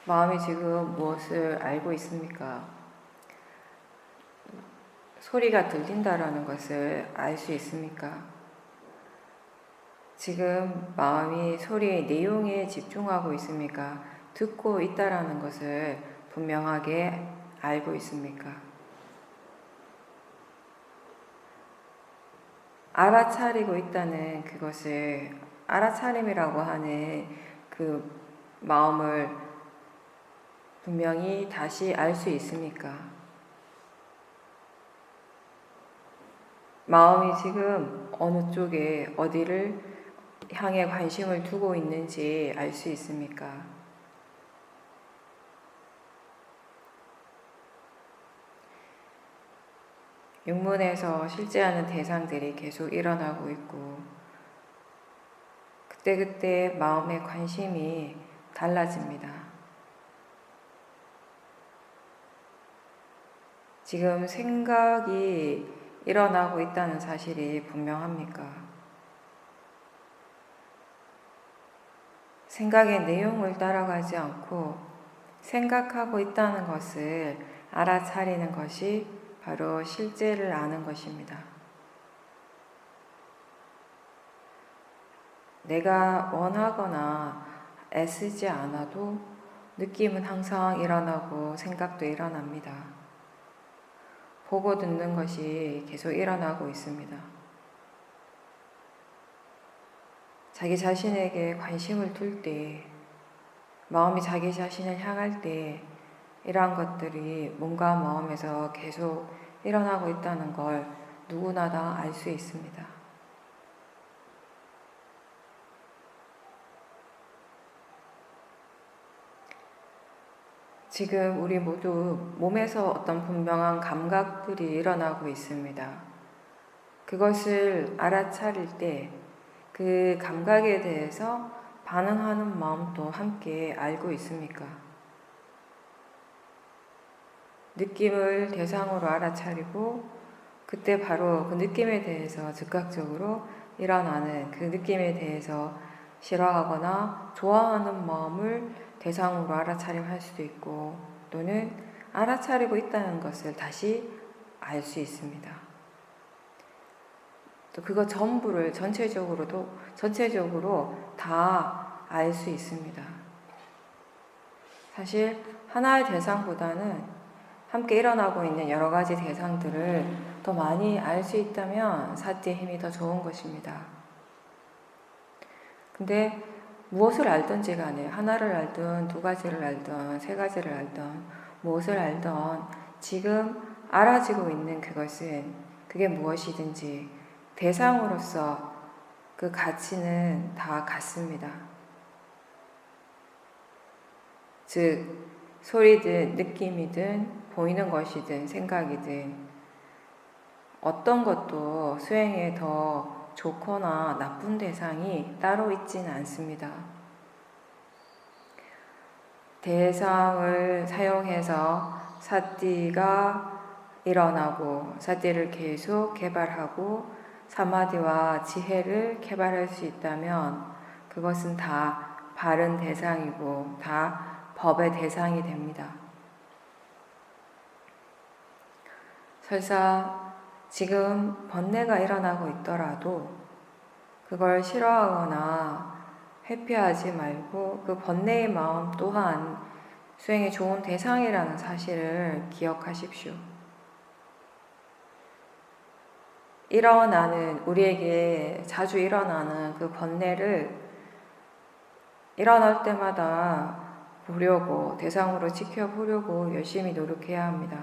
마음이 지금 무엇을 알고 있습니까? 소리가 들린다라는 것을 알 수 있습니까? 지금 마음이 소리의 내용에 집중하고 있습니까? 듣고 있다라는 것을 분명하게 알고 있습니까? 알아차리고 있다는 그것을 알아차림이라고 하는 그 마음을 분명히 다시 알 수 있습니까? 마음이 지금 어느 쪽에 어디를 향해 관심을 두고 있는지 알 수 있습니까? 육문에서 실제하는 대상들이 계속 일어나고 있고 그때그때 마음의 관심이 달라집니다. 지금 생각이 일어나고 있다는 사실이 분명합니까? 생각의 내용을 따라가지 않고 생각하고 있다는 것을 알아차리는 것이 바로 실제를 아는 것입니다. 내가 원하거나 애쓰지 않아도 느낌은 항상 일어나고 생각도 일어납니다. 보고 듣는 것이 계속 일어나고 있습니다. 자기 자신에게 관심을 둘 때, 마음이 자기 자신을 향할 때 이러한 것들이 몸과 마음에서 계속 일어나고 있다는 걸 누구나 다 알 수 있습니다. 지금 우리 모두 몸에서 어떤 분명한 감각들이 일어나고 있습니다. 그것을 알아차릴 때 그 감각에 대해서 반응하는 마음도 함께 알고 있습니까? 느낌을 대상으로 알아차리고 그때 바로 그 느낌에 대해서 즉각적으로 일어나는 그 느낌에 대해서 싫어하거나 좋아하는 마음을 대상으로 알아차림할 수도 있고 또는 알아차리고 있다는 것을 다시 알 수 있습니다. 또 그거 전부를 전체적으로 다 알 수 있습니다. 사실 하나의 대상보다는 함께 일어나고 있는 여러 가지 대상들을 더 많이 알 수 있다면 사티의 힘이 더 좋은 것입니다. 근데 무엇을 알든지 간에 하나를 알든 두 가지를 알든 세 가지를 알든 무엇을 알든 지금 알아지고 있는 그것은 그게 무엇이든지 대상으로서 그 가치는 다 같습니다. 즉 소리든 느낌이든 보이는 것이든 생각이든 어떤 것도 수행에 더 좋거나 나쁜 대상이 따로 있지는 않습니다. 대상을 사용해서 사티가 일어나고 사티를 계속 개발하고 사마디와 지혜를 개발할 수 있다면 그것은 다 바른 대상이고 다 법의 대상이 됩니다. 설사 지금 번뇌가 일어나고 있더라도 그걸 싫어하거나 회피하지 말고 그 번뇌의 마음 또한 수행에 좋은 대상이라는 사실을 기억하십시오. 우리에게 자주 일어나는 그 번뇌를 일어날 때마다 보려고, 대상으로 지켜보려고 열심히 노력해야 합니다.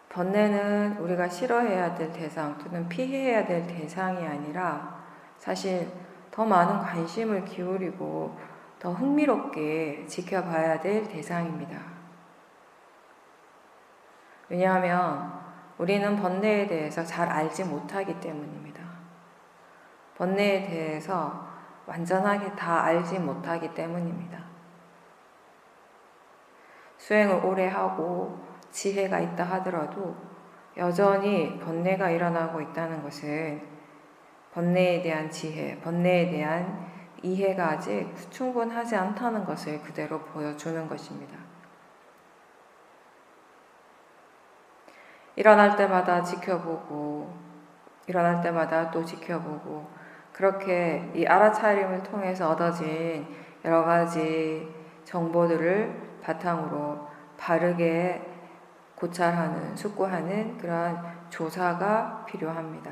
번뇌는 우리가 싫어해야 될 대상 또는 피해야 될 대상이 아니라 사실 더 많은 관심을 기울이고 더 흥미롭게 지켜봐야 될 대상입니다. 왜냐하면 우리는 번뇌에 대해서 잘 알지 못하기 때문입니다. 번뇌에 대해서 완전하게 다 알지 못하기 때문입니다. 수행을 오래 하고 지혜가 있다 하더라도 여전히 번뇌가 일어나고 있다는 것은 번뇌에 대한 지혜, 번뇌에 대한 이해가 아직 충분하지 않다는 것을 그대로 보여주는 것입니다. 일어날 때마다 지켜보고, 일어날 때마다 또 지켜보고, 그렇게 이 알아차림을 통해서 얻어진 여러 가지 정보들을 바탕으로 바르게 고찰하는, 숙고하는 그러한 조사가 필요합니다.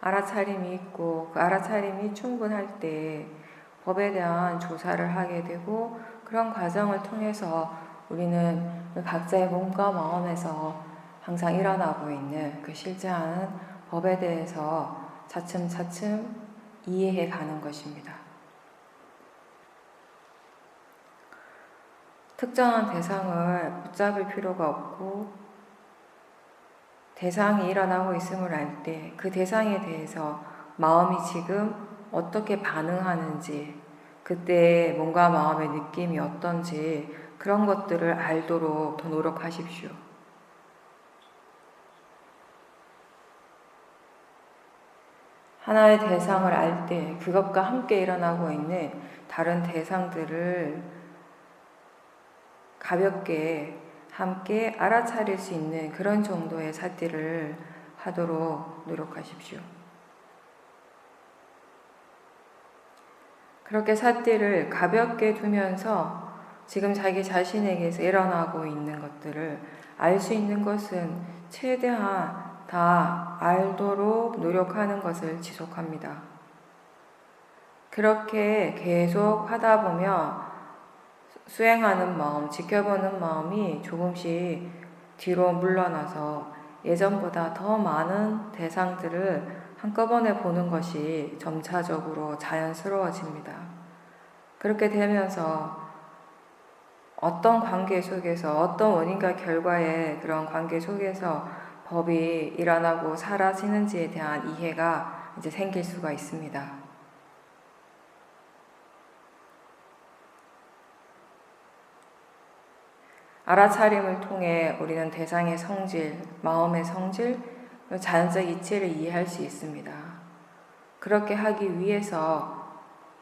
알아차림이 있고 그 알아차림이 충분할 때 법에 대한 조사를 하게 되고, 그런 과정을 통해서 우리는 각자의 몸과 마음에서 항상 일어나고 있는 그 실제하는 법에 대해서 차츰차츰 이해해 가는 것입니다. 특정한 대상을 붙잡을 필요가 없고, 대상이 일어나고 있음을 알 때 그 대상에 대해서 마음이 지금 어떻게 반응하는지, 그때의 몸과 마음의 느낌이 어떤지 그런 것들을 알도록 더 노력하십시오. 하나의 대상을 알 때 그것과 함께 일어나고 있는 다른 대상들을 가볍게 함께 알아차릴 수 있는 그런 정도의 삿대를 하도록 노력하십시오. 그렇게 삿대를 가볍게 두면서 지금 자기 자신에게서 일어나고 있는 것들을 알 수 있는 것은 최대한 다 알도록 노력하는 것을 지속합니다. 그렇게 계속 하다 보면 수행하는 마음, 지켜보는 마음이 조금씩 뒤로 물러나서 예전보다 더 많은 대상들을 한꺼번에 보는 것이 점차적으로 자연스러워집니다. 그렇게 되면서 어떤 관계 속에서, 어떤 원인과 결과의 그런 관계 속에서 법이 일어나고 사라지는지에 대한 이해가 이제 생길 수가 있습니다. 알아차림을 통해 우리는 대상의 성질, 마음의 성질, 자연적 이치를 이해할 수 있습니다. 그렇게 하기 위해서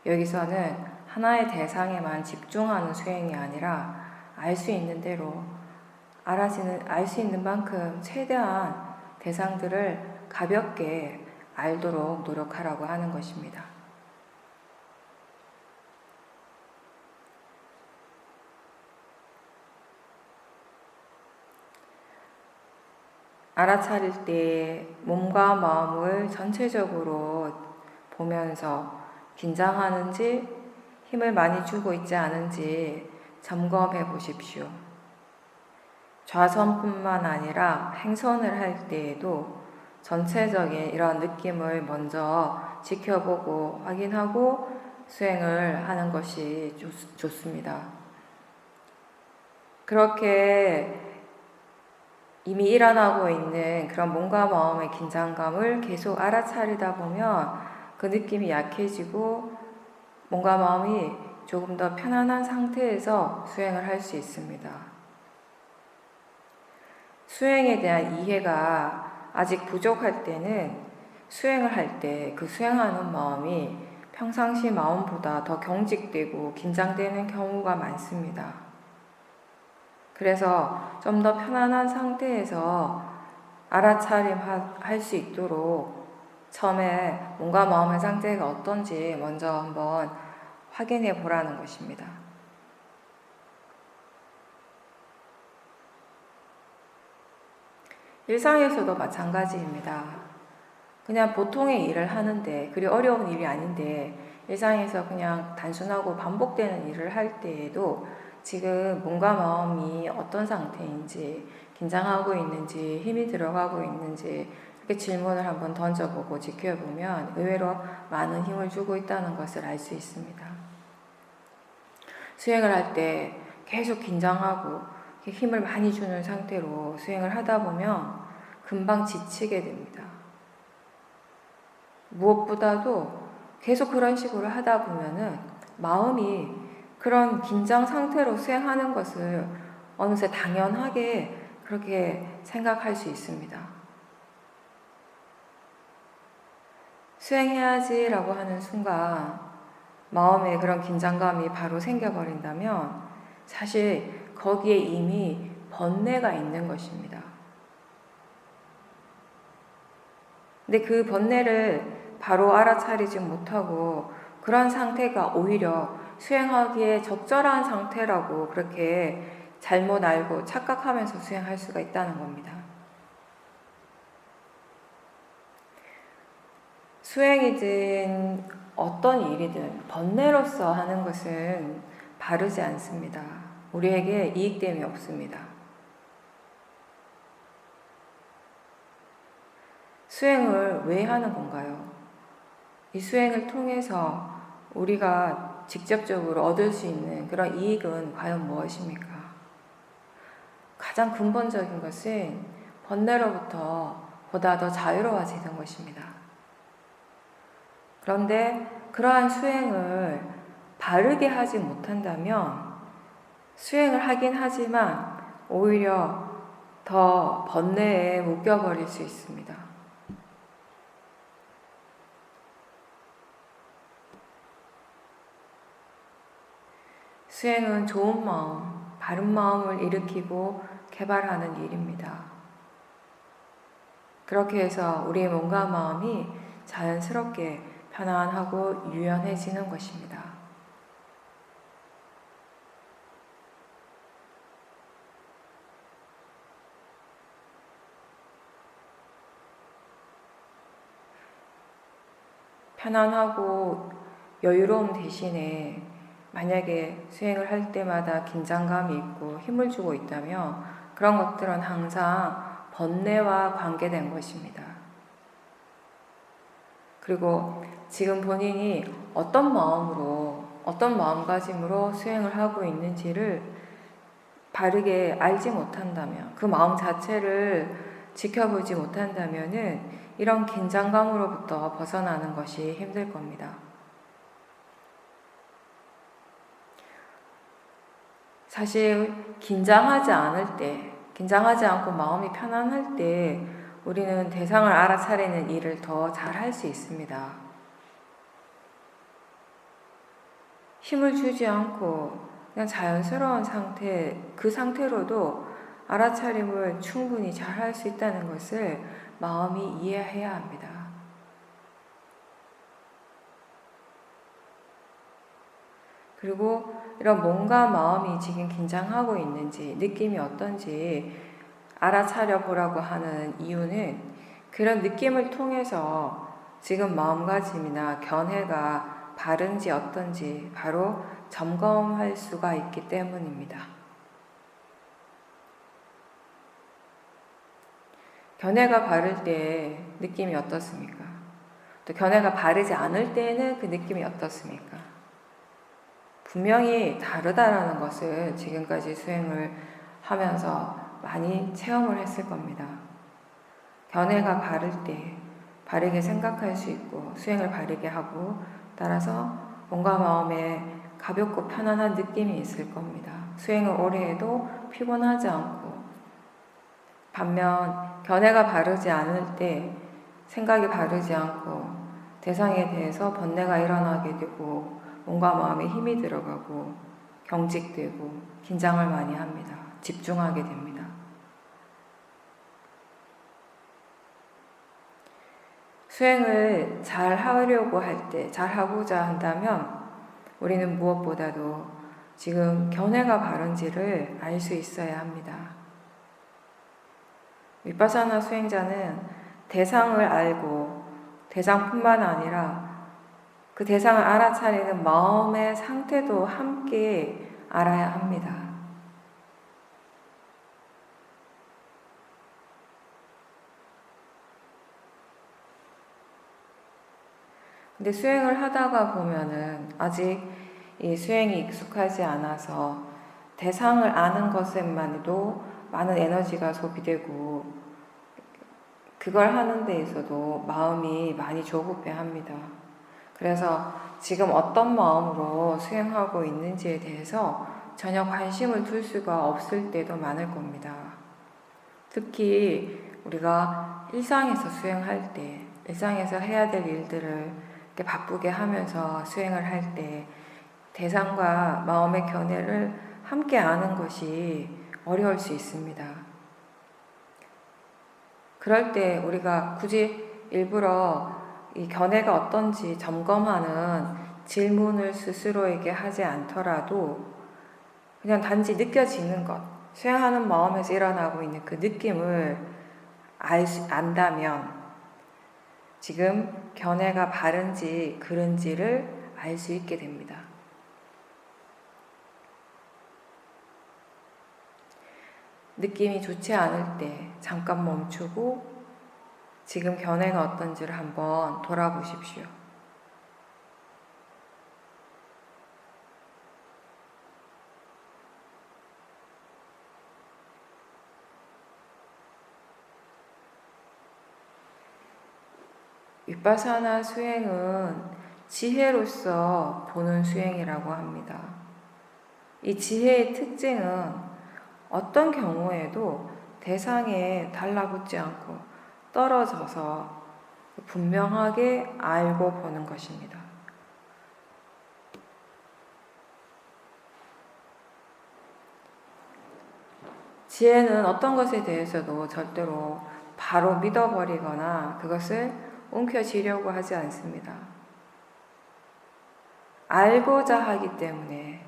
여기서는 하나의 대상에만 집중하는 수행이 아니라 알 수 있는 대로 알 수 있는 만큼 최대한 대상들을 가볍게 알도록 노력하라고 하는 것입니다. 알아차릴 때 몸과 마음을 전체적으로 보면서 긴장하는지 힘을 많이 주고 있지 않은지 점검해 보십시오. 좌선뿐만 아니라 행선을 할 때에도 전체적인 이런 느낌을 먼저 지켜보고 확인하고 수행을 하는 것이 좋습니다. 그렇게 이미 일어나고 있는 그런 몸과 마음의 긴장감을 계속 알아차리다 보면 그 느낌이 약해지고 몸과 마음이 조금 더 편안한 상태에서 수행을 할 수 있습니다. 수행에 대한 이해가 아직 부족할 때는 수행을 할 때 그 수행하는 마음이 평상시 마음보다 더 경직되고 긴장되는 경우가 많습니다. 그래서 좀 더 편안한 상태에서 알아차림 할 수 있도록 처음에 몸과 마음의 상태가 어떤지 먼저 한번 확인해 보라는 것입니다. 일상에서도 마찬가지입니다. 그냥 보통의 일을 하는데, 그리 어려운 일이 아닌데 일상에서 그냥 단순하고 반복되는 일을 할 때에도 지금 몸과 마음이 어떤 상태인지, 긴장하고 있는지, 힘이 들어가고 있는지 이렇게 질문을 한번 던져보고 지켜보면 의외로 많은 힘을 주고 있다는 것을 알 수 있습니다. 수행을 할 때 계속 긴장하고 힘을 많이 주는 상태로 수행을 하다 보면 금방 지치게 됩니다. 무엇보다도 계속 그런 식으로 하다 보면은 마음이 그런 긴장 상태로 수행하는 것을 어느새 당연하게 그렇게 생각할 수 있습니다. 수행해야지라고 하는 순간 마음에 그런 긴장감이 바로 생겨버린다면 사실 거기에 이미 번뇌가 있는 것입니다. 근데 그 번뇌를 바로 알아차리지 못하고 그런 상태가 오히려 수행하기에 적절한 상태라고 그렇게 잘못 알고 착각하면서 수행할 수가 있다는 겁니다. 수행이든 어떤 일이든 번뇌로서 하는 것은 바르지 않습니다. 우리에게 이익됨이 없습니다. 수행을 왜 하는 건가요? 이 수행을 통해서 우리가 직접적으로 얻을 수 있는 그런 이익은 과연 무엇입니까? 가장 근본적인 것은 번뇌로부터 보다 더 자유로워지는 것입니다. 그런데 그러한 수행을 바르게 하지 못한다면 수행을 하긴 하지만 오히려 더 번뇌에 묶여버릴 수 있습니다. 수행은 좋은 마음, 바른 마음을 일으키고 개발하는 일입니다. 그렇게 해서 우리의 몸과 마음이 자연스럽게 편안하고 유연해지는 것입니다. 편안하고 여유로움 대신에 만약에 수행을 할 때마다 긴장감이 있고 힘을 주고 있다면 그런 것들은 항상 번뇌와 관계된 것입니다. 그리고 지금 본인이 어떤 마음으로, 어떤 마음가짐으로 수행을 하고 있는지를 바르게 알지 못한다면, 그 마음 자체를 지켜보지 못한다면은 이런 긴장감으로부터 벗어나는 것이 힘들 겁니다. 사실 긴장하지 않을 때, 긴장하지 않고 마음이 편안할 때 우리는 대상을 알아차리는 일을 더 잘할 수 있습니다. 힘을 주지 않고 그냥 자연스러운 상태, 그 상태로도 알아차림을 충분히 잘할 수 있다는 것을 마음이 이해해야 합니다. 그리고 이런 몸과 마음이 지금 긴장하고 있는지, 느낌이 어떤지 알아차려 보라고 하는 이유는 그런 느낌을 통해서 지금 마음가짐이나 견해가 바른지 어떤지 바로 점검할 수가 있기 때문입니다. 견해가 바를 때 느낌이 어떻습니까? 또 견해가 바르지 않을 때는 그 느낌이 어떻습니까? 분명히 다르다라는 것을 지금까지 수행을 하면서 많이 체험을 했을 겁니다. 견해가 바를 때 바르게 생각할 수 있고 수행을 바르게 하고 따라서 몸과 마음에 가볍고 편안한 느낌이 있을 겁니다. 수행을 오래 해도 피곤하지 않고 반면 견해가 바르지 않을 때 생각이 바르지 않고 대상에 대해서 번뇌가 일어나게 되고 몸과 마음에 힘이 들어가고 경직되고 긴장을 많이 합니다. 집중하게 됩니다. 수행을 잘 하려고 할 때, 잘 하고자 한다면 우리는 무엇보다도 지금 견해가 바른지를 알 수 있어야 합니다. 위파사나 수행자는 대상을 알고 대상뿐만 아니라 그 대상을 알아차리는 마음의 상태도 함께 알아야 합니다. 근데 수행을 하다가 보면은 아직 이 수행이 익숙하지 않아서 대상을 아는 것에만도 많은 에너지가 소비되고 그걸 하는 데 있어도 마음이 많이 조급해합니다. 그래서 지금 어떤 마음으로 수행하고 있는지에 대해서 전혀 관심을 둘 수가 없을 때도 많을 겁니다. 특히 우리가 일상에서 수행할 때, 일상에서 해야 될 일들을 이렇게 바쁘게 하면서 수행을 할 때 대상과 마음의 견해를 함께 아는 것이 어려울 수 있습니다. 그럴 때 우리가 굳이 일부러 이 견해가 어떤지 점검하는 질문을 스스로에게 하지 않더라도 그냥 단지 느껴지는 것, 수행하는 마음에서 일어나고 있는 그 느낌을 안다면 지금 견해가 바른지 그른지를 알 수 있게 됩니다. 느낌이 좋지 않을 때 잠깐 멈추고 지금 견해가 어떤지를 한번 돌아보십시오. 윗바사나 수행은 지혜로서 보는 수행이라고 합니다. 이 지혜의 특징은 어떤 경우에도 대상에 달라붙지 않고 떨어져서 분명하게 알고 보는 것입니다. 지혜는 어떤 것에 대해서도 절대로 바로 믿어버리거나 그것을 움켜쥐려고 하지 않습니다. 알고자 하기 때문에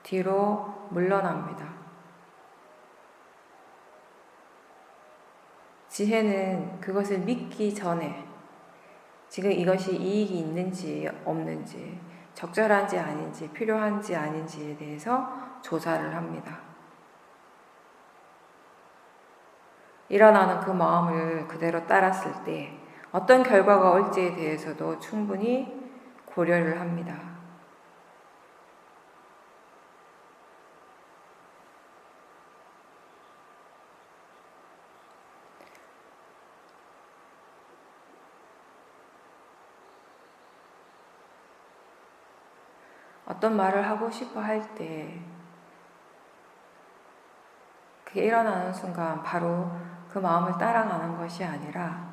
뒤로 물러납니다. 지혜는 그것을 믿기 전에 지금 이것이 이익이 있는지 없는지, 적절한지 아닌지, 필요한지 아닌지에 대해서 조사를 합니다. 일어나는 그 마음을 그대로 따랐을 때 어떤 결과가 올지에 대해서도 충분히 고려를 합니다. 어떤 말을 하고 싶어 할 때 그게 일어나는 순간 바로 그 마음을 따라가는 것이 아니라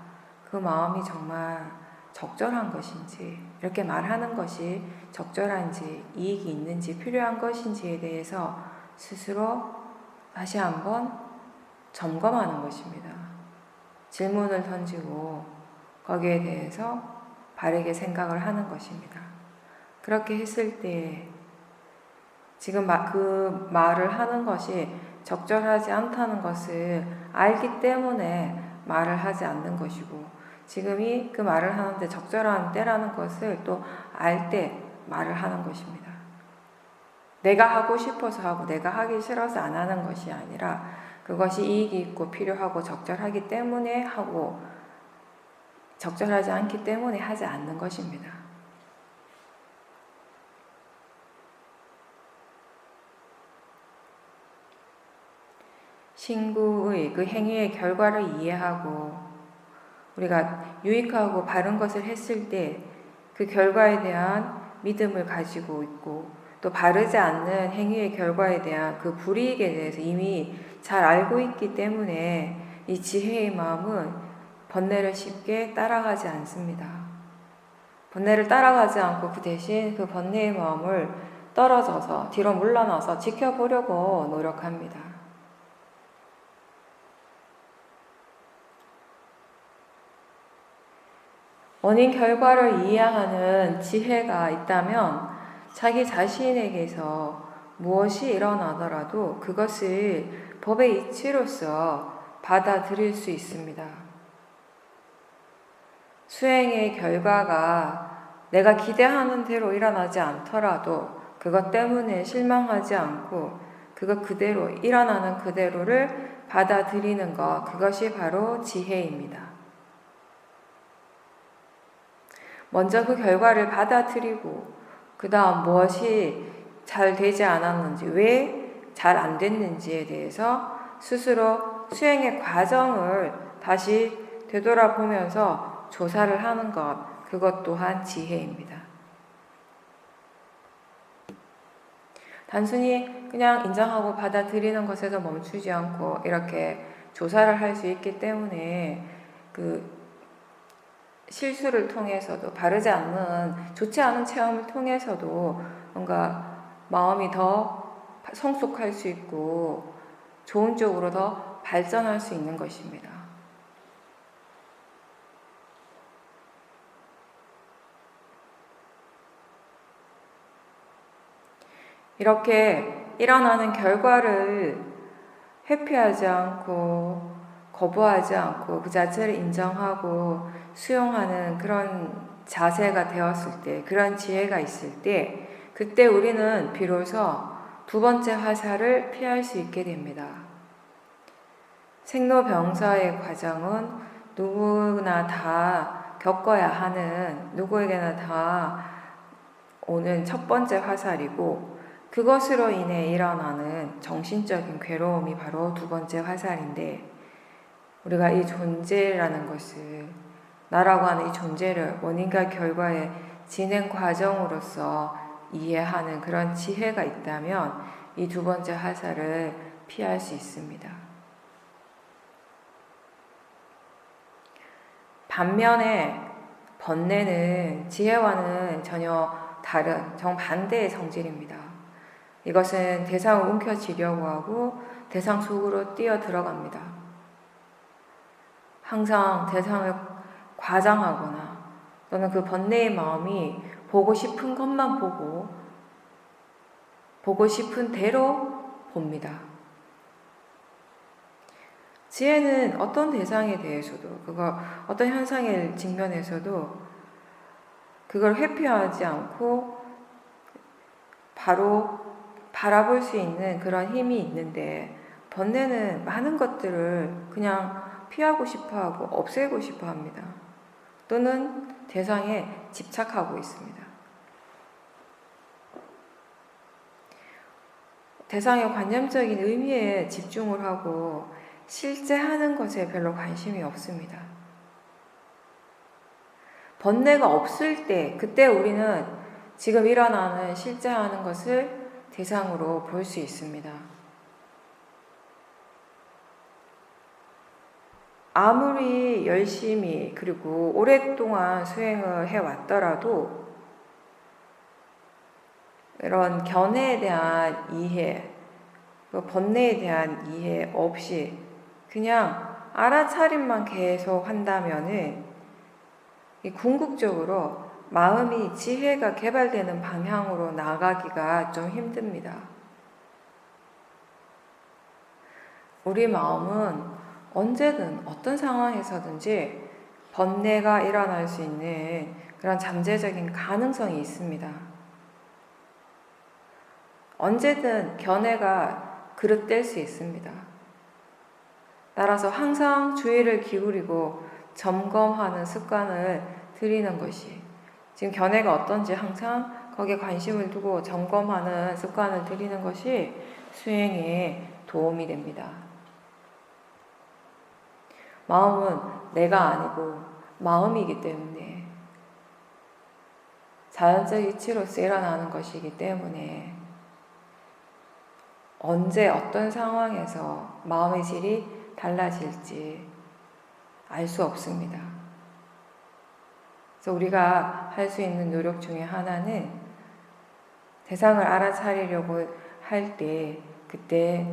그 마음이 정말 적절한 것인지, 이렇게 말하는 것이 적절한지, 이익이 있는지, 필요한 것인지에 대해서 스스로 다시 한번 점검하는 것입니다. 질문을 던지고 거기에 대해서 바르게 생각을 하는 것입니다. 그렇게 했을 때 지금 그 말을 하는 것이 적절하지 않다는 것을 알기 때문에 말을 하지 않는 것이고, 지금이 그 말을 하는데 적절한 때라는 것을 또 알 때 말을 하는 것입니다. 내가 하고 싶어서 하고 내가 하기 싫어서 안 하는 것이 아니라 그것이 이익이 있고 필요하고 적절하기 때문에 하고 적절하지 않기 때문에 하지 않는 것입니다. 신구의 그 행위의 결과를 이해하고 우리가 유익하고 바른 것을 했을 때 그 결과에 대한 믿음을 가지고 있고, 또 바르지 않는 행위의 결과에 대한 그 불이익에 대해서 이미 잘 알고 있기 때문에 이 지혜의 마음은 번뇌를 쉽게 따라가지 않습니다. 번뇌를 따라가지 않고 그 대신 그 번뇌의 마음을 떨어져서 뒤로 물러나서 지켜보려고 노력합니다. 원인 결과를 이해하는 지혜가 있다면 자기 자신에게서 무엇이 일어나더라도 그것을 법의 이치로서 받아들일 수 있습니다. 수행의 결과가 내가 기대하는 대로 일어나지 않더라도 그것 때문에 실망하지 않고 그것 그대로 일어나는 그대로를 받아들이는 것, 그것이 바로 지혜입니다. 먼저 그 결과를 받아들이고 그 다음 무엇이 잘 되지 않았는지, 왜 잘 안 됐는지에 대해서 스스로 수행의 과정을 다시 되돌아보면서 조사를 하는 것, 그것 또한 지혜입니다. 단순히 그냥 인정하고 받아들이는 것에서 멈추지 않고 이렇게 조사를 할 수 있기 때문에 그 실수를 통해서도 바르지 않는 좋지 않은 체험을 통해서도 뭔가 마음이 더 성숙할 수 있고 좋은 쪽으로 더 발전할 수 있는 것입니다. 이렇게 일어나는 결과를 회피하지 않고 거부하지 않고 그 자체를 인정하고 수용하는 그런 자세가 되었을 때, 그런 지혜가 있을 때, 그때 우리는 비로소 두 번째 화살을 피할 수 있게 됩니다. 생로병사의 과정은 누구나 다 겪어야 하는, 누구에게나 다 오는 첫 번째 화살이고, 그것으로 인해 일어나는 정신적인 괴로움이 바로 두 번째 화살인데, 우리가 이 존재라는 것을, 나라고 하는 이 존재를 원인과 결과의 진행 과정으로서 이해하는 그런 지혜가 있다면 이 두 번째 화살을 피할 수 있습니다. 반면에 번뇌는 지혜와는 전혀 다른 정반대의 성질입니다. 이것은 대상을 움켜쥐려고 하고 대상 속으로 뛰어 들어갑니다. 항상 대상을 과장하거나 또는 그 번뇌의 마음이 보고 싶은 것만 보고 싶은 대로 봅니다. 지혜는 어떤 대상에 대해서도, 어떤 현상에 직면해서도 그걸 회피하지 않고 바로 바라볼 수 있는 그런 힘이 있는데, 번뇌는 많은 것들을 그냥 피하고 싶어 하고 없애고 싶어 합니다. 또는 대상에 집착하고 있습니다. 대상의 관념적인 의미에 집중을 하고 실제 하는 것에 별로 관심이 없습니다. 번뇌가 없을 때, 그때 우리는 지금 일어나는 실제 하는 것을 대상으로 볼 수 있습니다. 아무리 열심히 그리고 오랫동안 수행을 해왔더라도 이런 견해에 대한 이해, 번뇌에 대한 이해 없이 그냥 알아차림만 계속 한다면은 궁극적으로 마음이 지혜가 개발되는 방향으로 나가기가 좀 힘듭니다. 우리 마음은 언제든 어떤 상황에서든지 번뇌가 일어날 수 있는 그런 잠재적인 가능성이 있습니다. 언제든 견해가 그릇될 수 있습니다. 따라서 항상 주의를 기울이고 점검하는 습관을 들이는 것이, 지금 견해가 어떤지 항상 거기에 관심을 두고 점검하는 습관을 들이는 것이 수행에 도움이 됩니다. 마음은 내가 아니고 마음이기 때문에, 자연적 이치로서 일어나는 것이기 때문에 언제 어떤 상황에서 마음의 질이 달라질지 알 수 없습니다. 그래서 우리가 할 수 있는 노력 중에 하나는 대상을 알아차리려고 할 때, 그때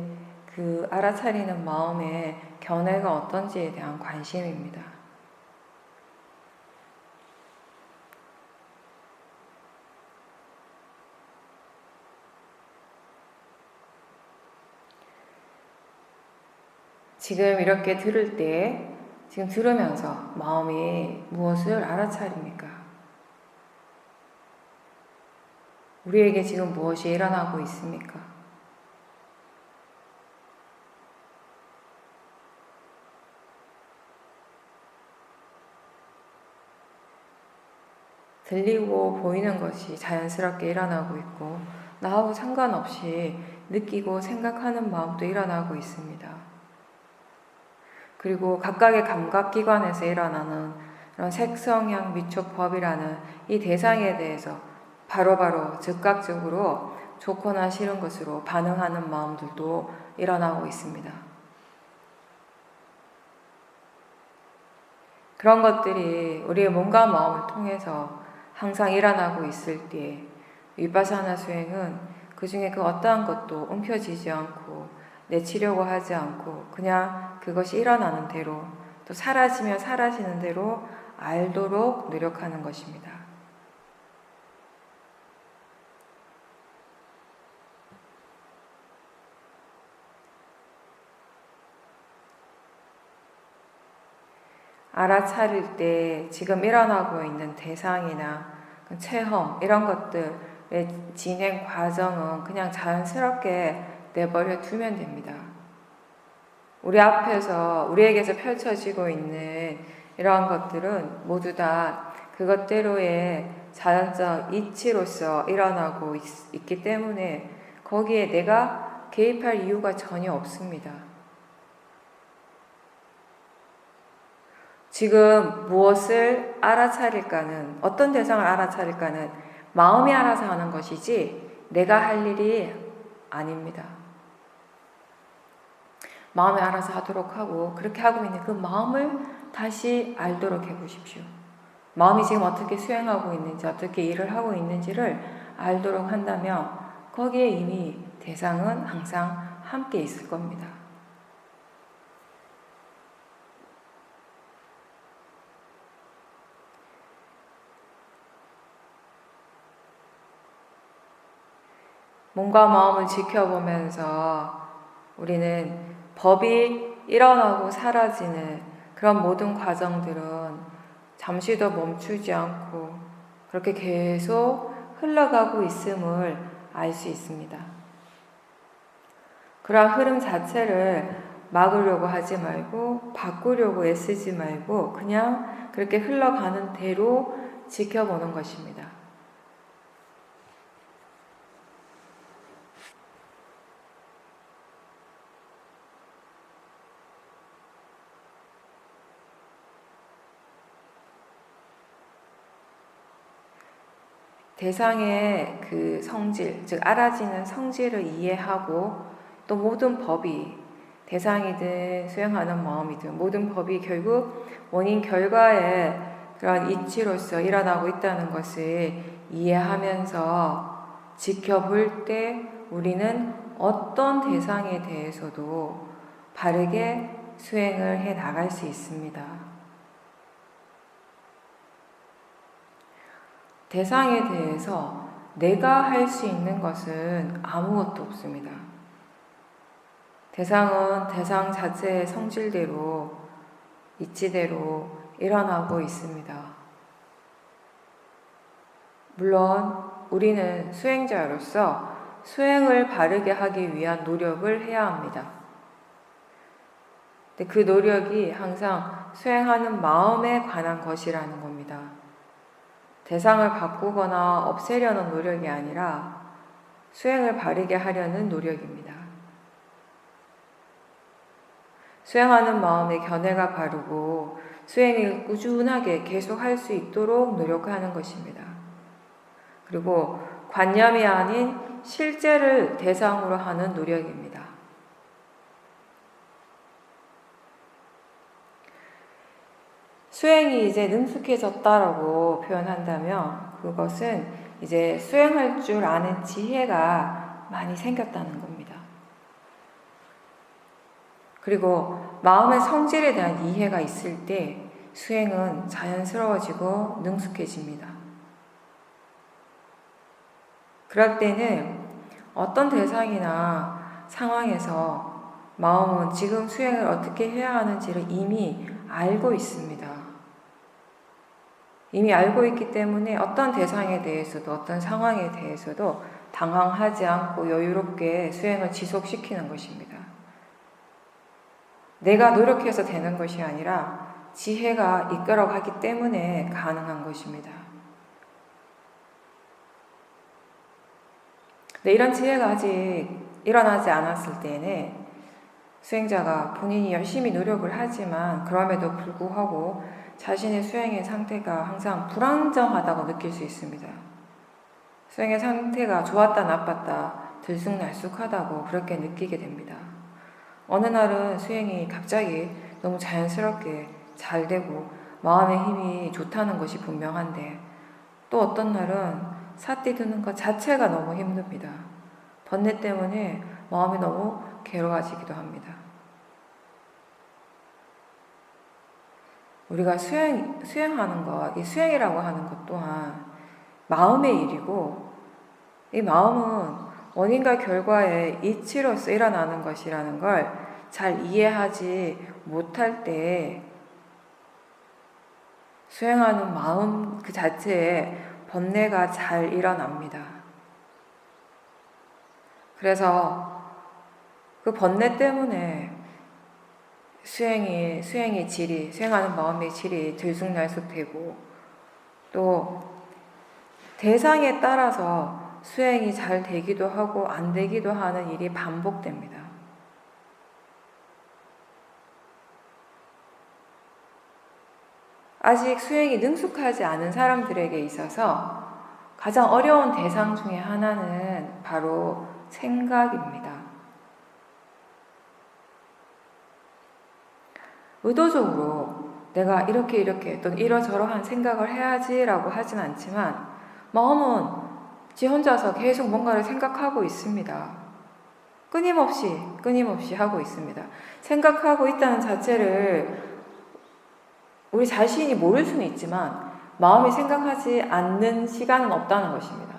그 알아차리는 마음의 견해가 어떤지에 대한 관심입니다. 지금 이렇게 들을 때, 지금 들으면서 마음이 무엇을 알아차립니까? 우리에게 지금 무엇이 일어나고 있습니까? 들리고 보이는 것이 자연스럽게 일어나고 있고, 나하고 상관없이 느끼고 생각하는 마음도 일어나고 있습니다. 그리고 각각의 감각기관에서 일어나는 그런 색성향 미촉법이라는 이 대상에 대해서 바로바로 즉각적으로 좋거나 싫은 것으로 반응하는 마음들도 일어나고 있습니다. 그런 것들이 우리의 몸과 마음을 통해서 항상 일어나고 있을 때 위파사나 수행은 그 중에 그 어떠한 것도 움켜쥐지 않고 내치려고 하지 않고 그냥 그것이 일어나는 대로 또 사라지면 사라지는 대로 알도록 노력하는 것입니다. 알아차릴 때 지금 일어나고 있는 대상이나 체험 이런 것들의 진행 과정은 그냥 자연스럽게 내버려 두면 됩니다. 우리 앞에서 우리에게서 펼쳐지고 있는 이러한 것들은 모두 다 그것대로의 자연적 이치로서 일어나고 있기 때문에 거기에 내가 개입할 이유가 전혀 없습니다. 지금 무엇을 알아차릴까는, 어떤 대상을 알아차릴까는 마음이 알아서 하는 것이지 내가 할 일이 아닙니다. 마음이 알아서 하도록 하고 그렇게 하고 있는 그 마음을 다시 알도록 해보십시오. 마음이 지금 어떻게 수행하고 있는지, 어떻게 일을 하고 있는지를 알도록 한다면 거기에 이미 대상은 항상 함께 있을 겁니다. 몸과 마음을 지켜보면서 우리는 법이 일어나고 사라지는 그런 모든 과정들은 잠시도 멈추지 않고 그렇게 계속 흘러가고 있음을 알 수 있습니다. 그러한 흐름 자체를 막으려고 하지 말고 바꾸려고 애쓰지 말고 그냥 그렇게 흘러가는 대로 지켜보는 것입니다. 대상의 그 성질, 즉 알아지는 성질을 이해하고 또 모든 법이 대상이든 수행하는 마음이든 모든 법이 결국 원인 결과의 그런 이치로서 일어나고 있다는 것을 이해하면서 지켜볼 때 우리는 어떤 대상에 대해서도 바르게 수행을 해 나갈 수 있습니다. 대상에 대해서 내가 할 수 있는 것은 아무것도 없습니다. 대상은 대상 자체의 성질대로, 이치대로 일어나고 있습니다. 물론 우리는 수행자로서 수행을 바르게 하기 위한 노력을 해야 합니다. 근데 그 노력이 항상 수행하는 마음에 관한 것이라는 겁니다. 대상을 바꾸거나 없애려는 노력이 아니라 수행을 바르게 하려는 노력입니다. 수행하는 마음의 견해가 바르고 수행을 꾸준하게 계속할 수 있도록 노력하는 것입니다. 그리고 관념이 아닌 실제를 대상으로 하는 노력입니다. 수행이 이제 능숙해졌다라고 표현한다면 그것은 이제 수행할 줄 아는 지혜가 많이 생겼다는 겁니다. 그리고 마음의 성질에 대한 이해가 있을 때 수행은 자연스러워지고 능숙해집니다. 그럴 때는 어떤 대상이나 상황에서 마음은 지금 수행을 어떻게 해야 하는지를 이미 알고 있습니다. 이미 알고 있기 때문에 어떤 대상에 대해서도 어떤 상황에 대해서도 당황하지 않고 여유롭게 수행을 지속시키는 것입니다. 내가 노력해서 되는 것이 아니라 지혜가 이끌어가기 때문에 가능한 것입니다. 근데 이런 지혜가 아직 일어나지 않았을 때는 수행자가 본인이 열심히 노력을 하지만 그럼에도 불구하고 자신의 수행의 상태가 항상 불안정하다고 느낄 수 있습니다. 수행의 상태가 좋았다 나빴다 들쑥날쑥하다고 그렇게 느끼게 됩니다. 어느 날은 수행이 갑자기 너무 자연스럽게 잘 되고 마음의 힘이 좋다는 것이 분명한데, 또 어떤 날은 삿디드는 것 자체가 너무 힘듭니다. 번뇌 때문에 마음이 너무 괴로워지기도 합니다. 우리가 수행하는 것, 이 수행이라고 하는 것 또한 마음의 일이고, 이 마음은 원인과 결과의 이치로서 일어나는 것이라는 걸 잘 이해하지 못할 때 수행하는 마음 그 자체에 번뇌가 잘 일어납니다. 그래서 그 번뇌 때문에 수행의 질이, 수행하는 마음의 질이 들쑥날쑥되고, 또 대상에 따라서 수행이 잘 되기도 하고 안 되기도 하는 일이 반복됩니다. 아직 수행이 능숙하지 않은 사람들에게 있어서 가장 어려운 대상 중에 하나는 바로 생각입니다. 의도적으로 내가 이렇게 또는 이러저러한 생각을 해야지라고 하진 않지만 마음은 지 혼자서 계속 뭔가를 생각하고 있습니다. 끊임없이 하고 있습니다. 생각하고 있다는 자체를 우리 자신이 모를 수는 있지만 마음이 생각하지 않는 시간은 없다는 것입니다.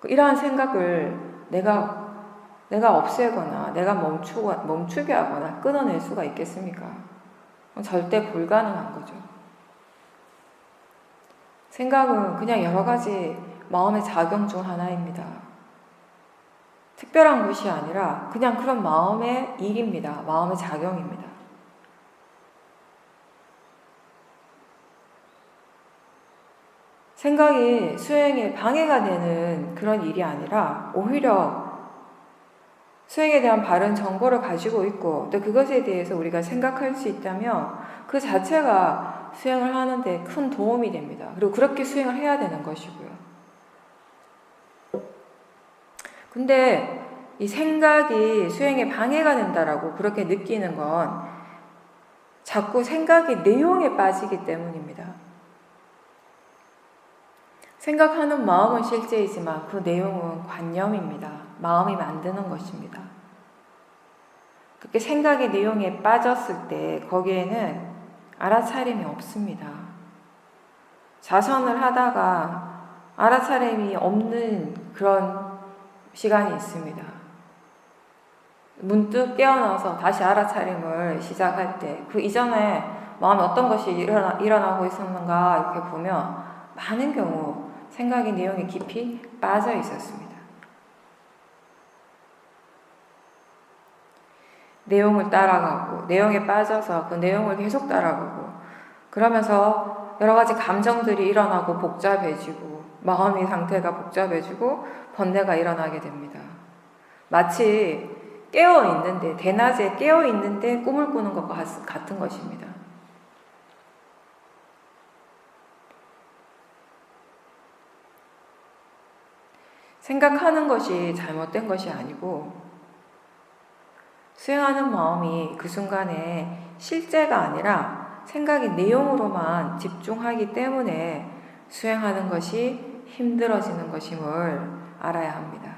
이러한 생각을 내가 없애거나 내가 멈추게 하거나 끊어낼 수가 있겠습니까? 절대 불가능한 거죠. 생각은 그냥 여러 가지 마음의 작용 중 하나입니다. 특별한 것이 아니라 그냥 그런 마음의 일입니다. 마음의 작용입니다. 생각이 수행에 방해가 되는 그런 일이 아니라 오히려 수행에 대한 바른 정보를 가지고 있고 또 그것에 대해서 우리가 생각할 수 있다면 그 자체가 수행을 하는데 큰 도움이 됩니다. 그리고 그렇게 수행을 해야 되는 것이고요. 근데 이 생각이 수행에 방해가 된다라고 그렇게 느끼는 건 자꾸 생각이 내용에 빠지기 때문입니다. 생각하는 마음은 실제이지만 그 내용은 관념입니다. 마음이 만드는 것입니다. 그렇게 생각의 내용에 빠졌을 때 거기에는 알아차림이 없습니다. 자선을 하다가 알아차림이 없는 그런 시간이 있습니다. 문득 깨어나서 다시 알아차림을 시작할 때 그 이전에 마음에 어떤 것이 일어나고 있었는가 이렇게 보면 많은 경우 생각의 내용에 깊이 빠져 있었습니다. 내용을 따라가고 내용에 빠져서 그 내용을 계속 따라가고 그러면서 여러 가지 감정들이 일어나고 복잡해지고 마음의 상태가 복잡해지고 번뇌가 일어나게 됩니다. 마치 깨어있는데 대낮에 깨어있는데 꿈을 꾸는 것과 같은 것입니다. 생각하는 것이 잘못된 것이 아니고 수행하는 마음이 그 순간에 실제가 아니라 생각의 내용으로만 집중하기 때문에 수행하는 것이 힘들어지는 것임을 알아야 합니다.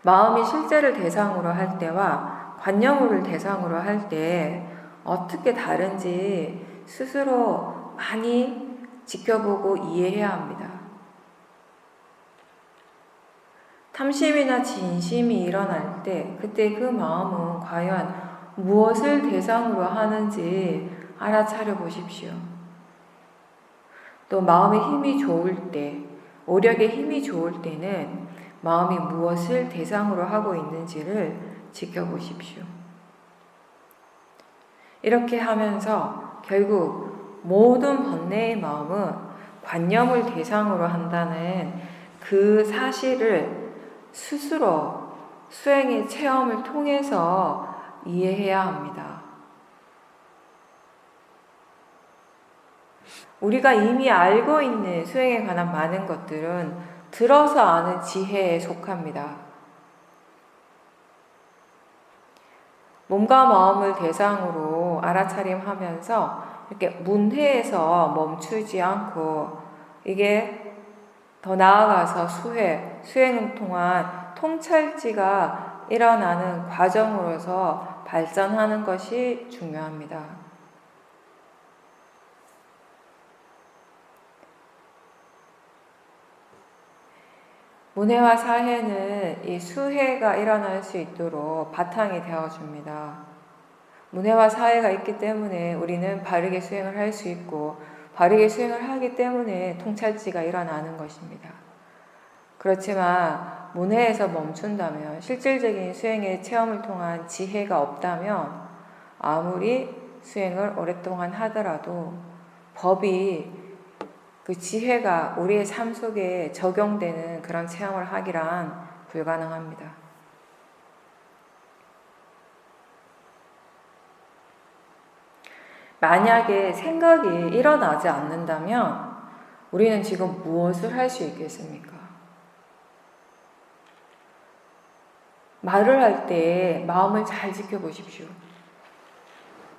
마음이 실제를 대상으로 할 때와 관념을 대상으로 할 때 어떻게 다른지 스스로 많이 지켜보고 이해해야 합니다. 탐심이나 진심이 일어날 때 그때 그 마음은 과연 무엇을 대상으로 하는지 알아차려 보십시오. 또 마음의 힘이 좋을 때, 오력의 힘이 좋을 때는 마음이 무엇을 대상으로 하고 있는지를 지켜보십시오. 이렇게 하면서 결국 모든 번뇌의 마음은 관념을 대상으로 한다는 그 사실을 스스로 수행의 체험을 통해서 이해해야 합니다. 우리가 이미 알고 있는 수행에 관한 많은 것들은 들어서 아는 지혜에 속합니다. 몸과 마음을 대상으로 알아차림하면서 이렇게 문해에서 멈추지 않고 이게 더 나아가서 수행을 통한 통찰지가 일어나는 과정으로서 발전하는 것이 중요합니다. 문해와 사해는 이 수해가 일어날 수 있도록 바탕이 되어줍니다. 문해와 사해가 있기 때문에 우리는 바르게 수행을 할 수 있고 바르게 수행을 하기 때문에 통찰지가 일어나는 것입니다. 그렇지만 문해에서 멈춘다면 실질적인 수행의 체험을 통한 지혜가 없다면 아무리 수행을 오랫동안 하더라도 법이 그 지혜가 우리의 삶 속에 적용되는 그런 체험을 하기란 불가능합니다. 만약에 생각이 일어나지 않는다면 우리는 지금 무엇을 할 수 있겠습니까? 말을 할 때 마음을 잘 지켜보십시오.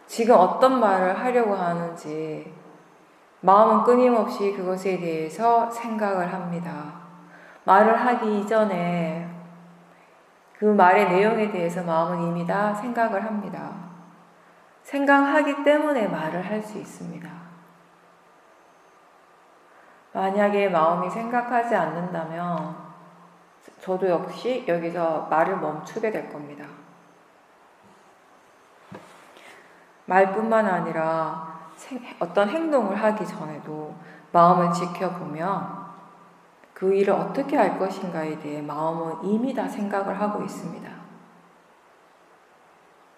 지금 어떤 말을 하려고 하는지 마음은 끊임없이 그것에 대해서 생각을 합니다. 말을 하기 이전에 그 말의 내용에 대해서 마음은 이미 다 생각을 합니다. 생각하기 때문에 말을 할 수 있습니다. 만약에 마음이 생각하지 않는다면 저도 역시 여기서 말을 멈추게 될 겁니다. 말뿐만 아니라 어떤 행동을 하기 전에도 마음을 지켜보면 그 일을 어떻게 할 것인가에 대해 마음은 이미 다 생각을 하고 있습니다.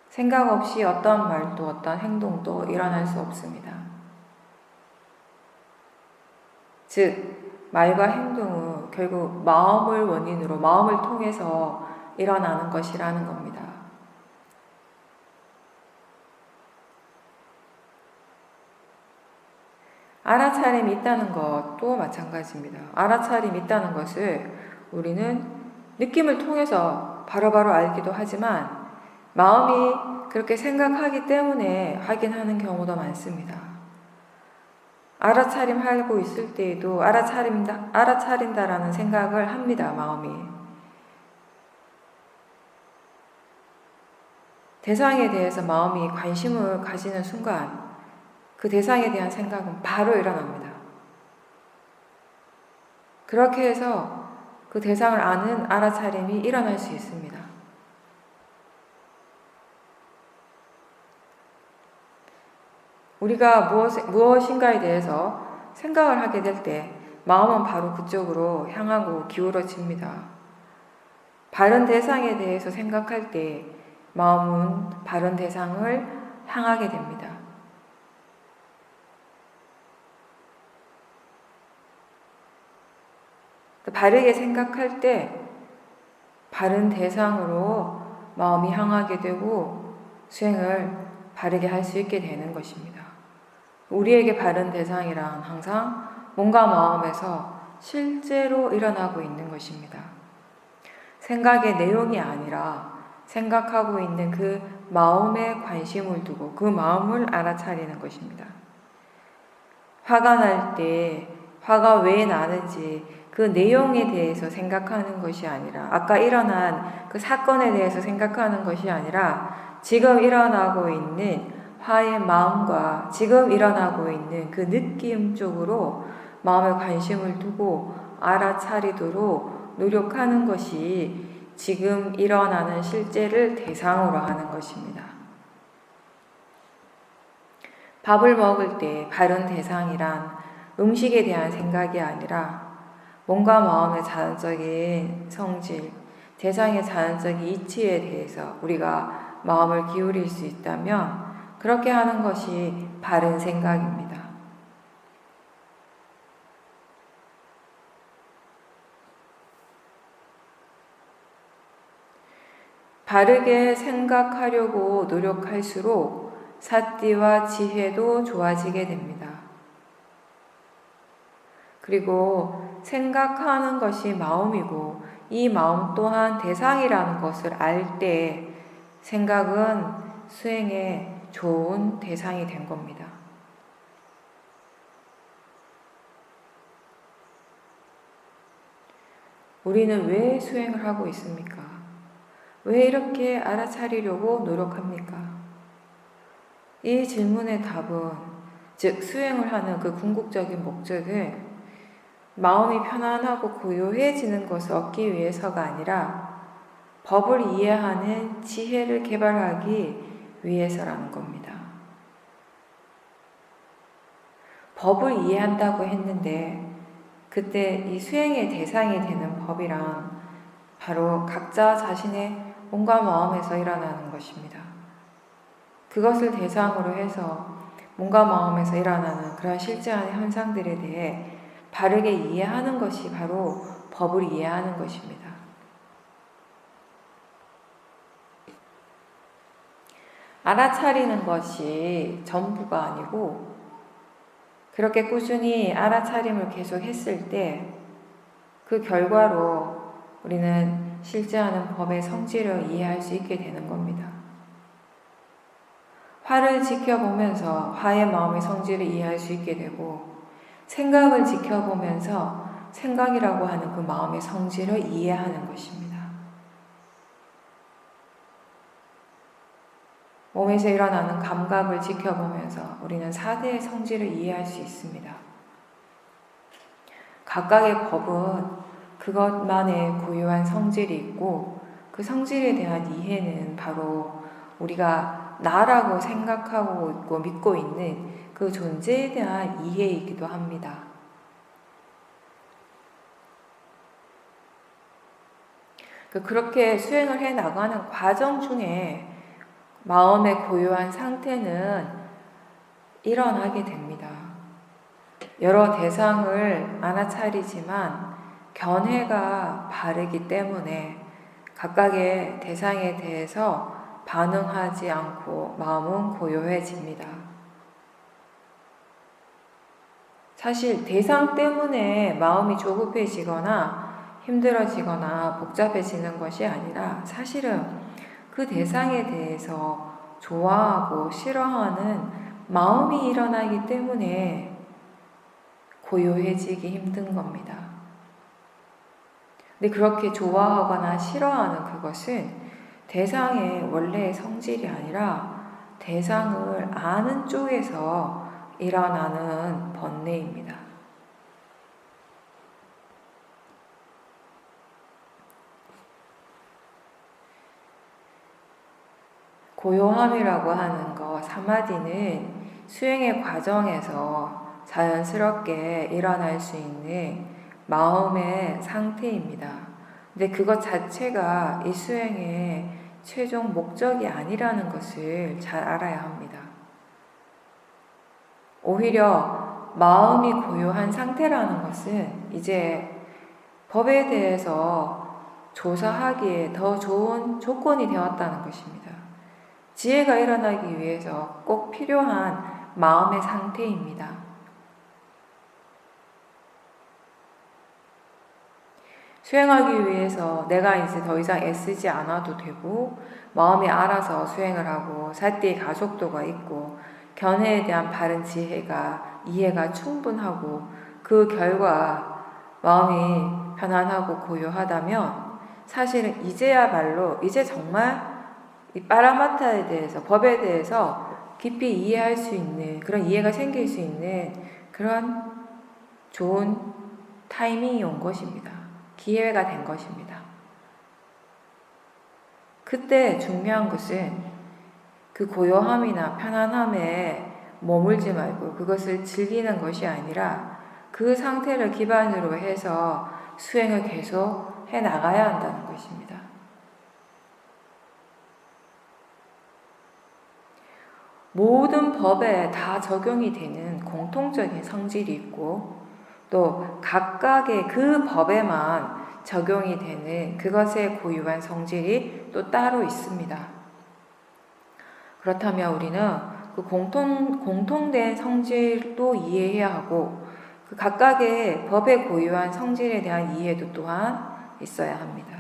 생각 없이 어떤 말도 어떤 행동도 일어날 수 없습니다. 즉, 말과 행동은 결국 마음을 원인으로 마음을 통해서 일어나는 것이라는 겁니다. 알아차림이 있다는 것도 마찬가지입니다. 알아차림이 있다는 것을 우리는 느낌을 통해서 바로바로 알기도 하지만 마음이 그렇게 생각하기 때문에 확인하는 경우도 많습니다. 알아차림하고 있을 때에도 알아차린다라는 생각을 합니다. 마음이. 대상에 대해서 마음이 관심을 가지는 순간 그 대상에 대한 생각은 바로 일어납니다. 그렇게 해서 그 대상을 아는 알아차림이 일어날 수 있습니다. 우리가 무엇인가에 대해서 생각을 하게 될 때 마음은 바로 그쪽으로 향하고 기울어집니다. 바른 대상에 대해서 생각할 때 마음은 바른 대상을 향하게 됩니다. 바르게 생각할 때 바른 대상으로 마음이 향하게 되고 수행을 바르게 할 수 있게 되는 것입니다. 우리에게 바른 대상이란 항상 몸과 마음에서 실제로 일어나고 있는 것입니다. 생각의 내용이 아니라 생각하고 있는 그 마음에 관심을 두고 그 마음을 알아차리는 것입니다. 화가 날 때 화가 왜 나는지 그 내용에 대해서 생각하는 것이 아니라 아까 일어난 그 사건에 대해서 생각하는 것이 아니라 지금 일어나고 있는 화의 마음과 지금 일어나고 있는 그 느낌 쪽으로 마음에 관심을 두고 알아차리도록 노력하는 것이 지금 일어나는 실제를 대상으로 하는 것입니다. 밥을 먹을 때 바른 대상이란 음식에 대한 생각이 아니라 몸과 마음의 자연적인 성질, 대상의 자연적인 이치에 대해서 우리가 마음을 기울일 수 있다면 그렇게 하는 것이 바른 생각입니다. 바르게 생각하려고 노력할수록 사띠와 지혜도 좋아지게 됩니다. 그리고 생각하는 것이 마음이고 이 마음 또한 대상이라는 것을 알 때 생각은 수행에 좋은 대상이 된 겁니다. 우리는 왜 수행을 하고 있습니까? 왜 이렇게 알아차리려고 노력합니까? 이 질문의 답은, 즉 수행을 하는 그 궁극적인 목적은 마음이 편안하고 고요해지는 것을 얻기 위해서가 아니라 법을 이해하는 지혜를 개발하기 위해서라는 겁니다. 법을 이해한다고 했는데 그때 이 수행의 대상이 되는 법이란 바로 각자 자신의 몸과 마음에서 일어나는 것입니다. 그것을 대상으로 해서 몸과 마음에서 일어나는 그런 실제한 현상들에 대해 바르게 이해하는 것이 바로 법을 이해하는 것입니다. 알아차리는 것이 전부가 아니고 그렇게 꾸준히 알아차림을 계속 했을 때 그 결과로 우리는 실제하는 법의 성질을 이해할 수 있게 되는 겁니다. 화를 지켜보면서 화의 마음의 성질을 이해할 수 있게 되고 생각을 지켜보면서 생각이라고 하는 그 마음의 성질을 이해하는 것입니다. 몸에서 일어나는 감각을 지켜보면서 우리는 사대의 성질을 이해할 수 있습니다. 각각의 법은 그것만의 고유한 성질이 있고 그 성질에 대한 이해는 바로 우리가 나라고 생각하고 있고 믿고 있는 그 존재에 대한 이해이기도 합니다. 그렇게 수행을 해 나가는 과정 중에 마음의 고요한 상태는 일어나게 됩니다. 여러 대상을 알아차리지만 견해가 바르기 때문에 각각의 대상에 대해서 반응하지 않고 마음은 고요해집니다. 사실 대상 때문에 마음이 조급해지거나 힘들어지거나 복잡해지는 것이 아니라 사실은 그 대상에 대해서 좋아하고 싫어하는 마음이 일어나기 때문에 고요해지기 힘든 겁니다. 근데 그렇게 좋아하거나 싫어하는 그것은 대상의 원래의 성질이 아니라 대상을 아는 쪽에서 일어나는 번뇌입니다. 고요함이라고 하는 것, 사마디는 수행의 과정에서 자연스럽게 일어날 수 있는 마음의 상태입니다. 근데 그것 자체가 이 수행의 최종 목적이 아니라는 것을 잘 알아야 합니다. 오히려 마음이 고요한 상태라는 것은 이제 법에 대해서 조사하기에 더 좋은 조건이 되었다는 것입니다. 지혜가 일어나기 위해서 꼭 필요한 마음의 상태입니다. 수행하기 위해서 내가 이제 더 이상 애쓰지 않아도 되고 마음이 알아서 수행을 하고 사띠의 가속도가 있고 견해에 대한 바른 지혜가 이해가 충분하고 그 결과 마음이 편안하고 고요하다면 사실은 이제야말로 이제 정말 이 빠라마타에 대해서 법에 대해서 깊이 이해할 수 있는 그런 이해가 생길 수 있는 그런 좋은 타이밍이 온 것입니다. 기회가 된 것입니다. 그때 중요한 것은 그 고요함이나 편안함에 머물지 말고 그것을 즐기는 것이 아니라 그 상태를 기반으로 해서 수행을 계속 해 나가야 한다는 것입니다. 모든 법에 다 적용이 되는 공통적인 성질이 있고 또 각각의 그 법에만 적용이 되는 그것에 고유한 성질이 또 따로 있습니다. 그렇다면 우리는 그 공통된 성질도 이해해야 하고 그 각각의 법에 고유한 성질에 대한 이해도 또한 있어야 합니다.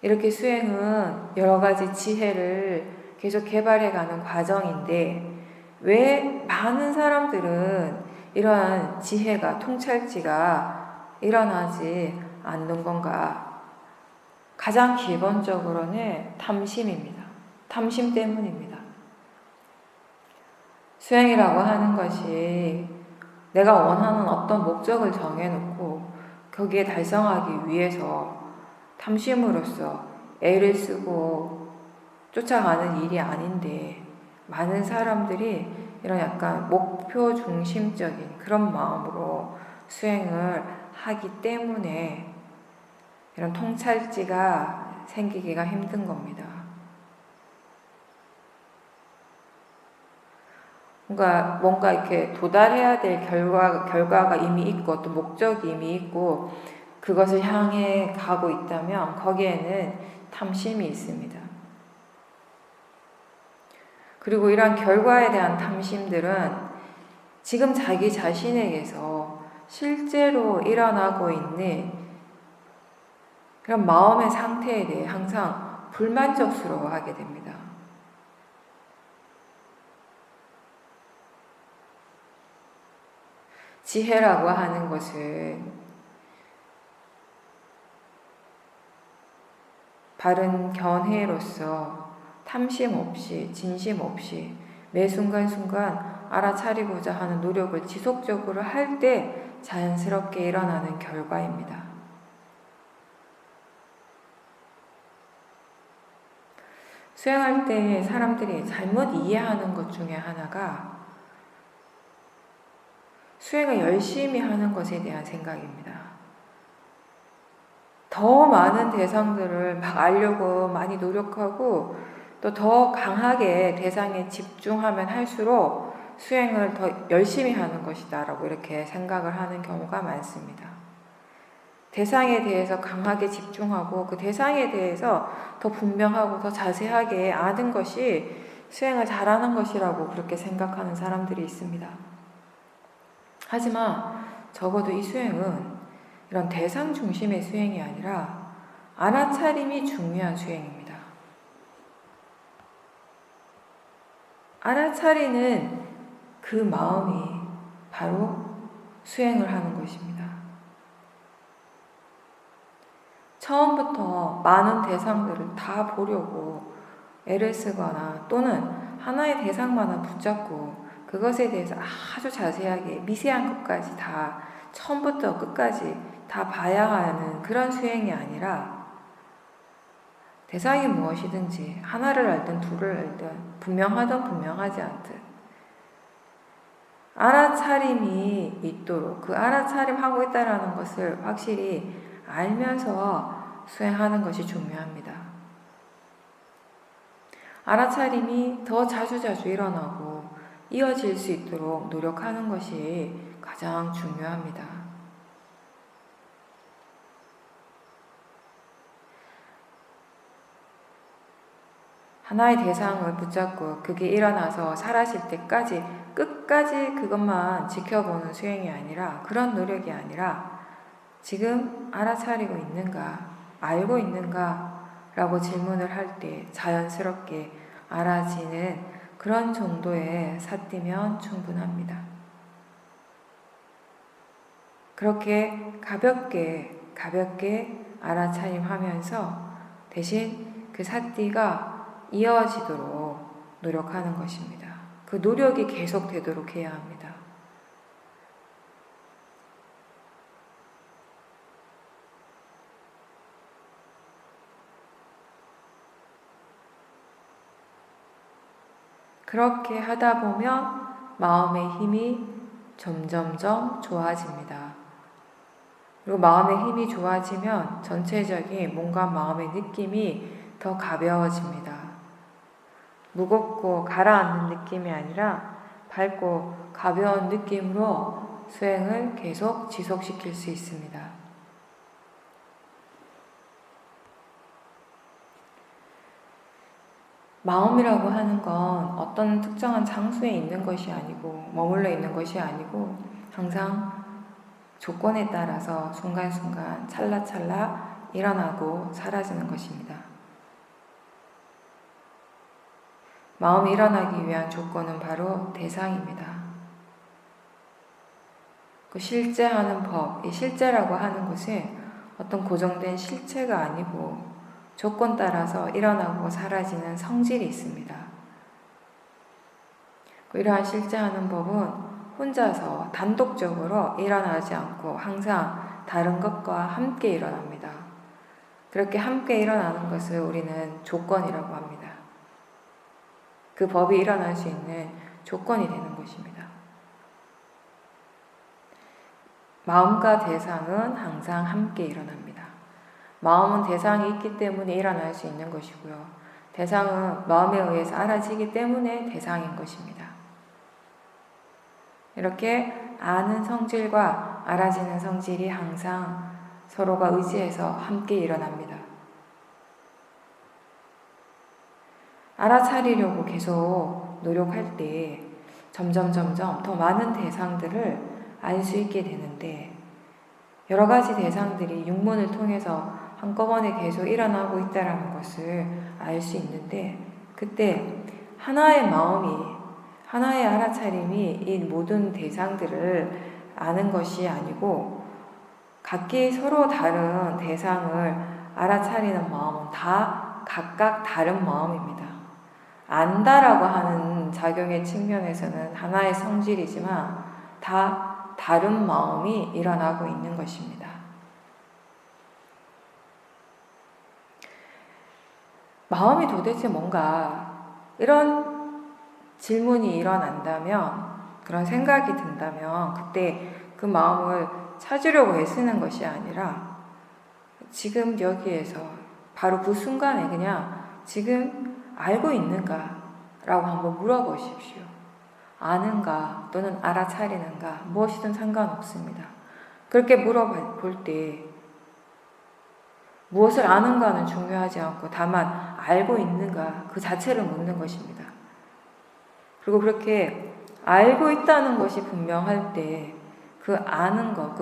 이렇게 수행은 여러 가지 지혜를 계속 개발해가는 과정인데 왜 많은 사람들은 이러한 지혜가 통찰지가 일어나지 않는 건가? 가장 기본적으로는 탐심입니다. 탐심 때문입니다. 수행이라고 하는 것이 내가 원하는 어떤 목적을 정해놓고 거기에 달성하기 위해서 탐심으로써 애를 쓰고 쫓아가는 일이 아닌데 많은 사람들이 이런 약간 목표 중심적인 그런 마음으로 수행을 하기 때문에 이런 통찰지가 생기기가 힘든 겁니다. 뭔가 이렇게 도달해야 될 결과가 이미 있고 또 목적이 이미 있고 그것을 향해 가고 있다면 거기에는 탐심이 있습니다. 그리고 이러한 결과에 대한 탐심들은 지금 자기 자신에게서 실제로 일어나고 있는 그런 마음의 상태에 대해 항상 불만족스러워하게 됩니다. 지혜라고 하는 것은 바른 견해로서 탐심 없이 진심 없이 매 순간순간 알아차리고자 하는 노력을 지속적으로 할 때 자연스럽게 일어나는 결과입니다. 수행할 때 사람들이 잘못 이해하는 것 중에 하나가 수행을 열심히 하는 것에 대한 생각입니다. 더 많은 대상들을 막 알려고 많이 노력하고 또 더 강하게 대상에 집중하면 할수록 수행을 더 열심히 하는 것이다 라고 이렇게 생각을 하는 경우가 많습니다. 대상에 대해서 강하게 집중하고 그 대상에 대해서 더 분명하고 더 자세하게 아는 것이 수행을 잘하는 것이라고 그렇게 생각하는 사람들이 있습니다. 하지만 적어도 이 수행은 이런 대상 중심의 수행이 아니라 알아차림이 중요한 수행입니다. 알아차리는 그 마음이 바로 수행을 하는 것입니다. 처음부터 많은 대상들을 다 보려고 애를 쓰거나 또는 하나의 대상만을 붙잡고 그것에 대해서 아주 자세하게 미세한 것까지 다 처음부터 끝까지 다 봐야 하는 그런 수행이 아니라 대상이 무엇이든지 하나를 알든 둘을 알든 분명하든 분명하지 않든 알아차림이 있도록 그 알아차림하고 있다는 것을 확실히 알면서 수행하는 것이 중요합니다. 알아차림이 더 자주자주 일어나고 이어질 수 있도록 노력하는 것이 가장 중요합니다. 하나의 대상을 붙잡고 그게 일어나서 사라질 때까지 끝까지 그것만 지켜보는 수행이 아니라 그런 노력이 아니라 지금 알아차리고 있는가 알고 있는가 라고 질문을 할 때 자연스럽게 알아지는 그런 정도의 삿디면 충분합니다. 그렇게 가볍게 알아차림하면서 대신 그 삿디가 이어지도록 노력하는 것입니다. 그 노력이 계속되도록 해야 합니다. 그렇게 하다 보면 마음의 힘이 점점점 좋아집니다. 그리고 마음의 힘이 좋아지면 전체적인 몸과 마음의 느낌이 더 가벼워집니다. 무겁고 가라앉는 느낌이 아니라 밝고 가벼운 느낌으로 수행을 계속 지속시킬 수 있습니다. 마음이라고 하는 건 어떤 특정한 장소에 있는 것이 아니고 머물러 있는 것이 아니고 항상 조건에 따라서 순간순간 찰나찰나 일어나고 사라지는 것입니다. 마음이 일어나기 위한 조건은 바로 대상입니다. 그 실제하는 법, 이 실제라고 하는 것은 어떤 고정된 실체가 아니고 조건 따라서 일어나고 사라지는 성질이 있습니다. 이러한 실제하는 법은 혼자서 단독적으로 일어나지 않고 항상 다른 것과 함께 일어납니다. 그렇게 함께 일어나는 것을 우리는 조건이라고 합니다. 그 법이 일어날 수 있는 조건이 되는 것입니다. 마음과 대상은 항상 함께 일어납니다. 마음은 대상이 있기 때문에 일어날 수 있는 것이고요. 대상은 마음에 의해서 알아지기 때문에 대상인 것입니다. 이렇게 아는 성질과 알아지는 성질이 항상 서로가 의지해서 함께 일어납니다. 알아차리려고 계속 노력할 때 점점 더 많은 대상들을 알 수 있게 되는데 여러 가지 대상들이 육문을 통해서 한꺼번에 계속 일어나고 있다는 것을 알 수 있는데 그때 하나의 마음이 하나의 알아차림이 이 모든 대상들을 아는 것이 아니고 각기 서로 다른 대상을 알아차리는 마음은 다 각각 다른 마음입니다. 안다라고 하는 작용의 측면에서는 하나의 성질이지만 다 다른 마음이 일어나고 있는 것입니다. 마음이 도대체 뭔가 이런 질문이 일어난다면 그런 생각이 든다면 그때 그 마음을 찾으려고 애쓰는 것이 아니라 지금 여기에서 바로 그 순간에 그냥 지금 알고 있는가? 라고 한번 물어보십시오. 아는가 또는 알아차리는가 무엇이든 상관없습니다. 그렇게 물어볼 때 무엇을 아는가는 중요하지 않고 다만 알고 있는가 그 자체를 묻는 것입니다. 그리고 그렇게 알고 있다는 것이 분명할 때 그 아는 것,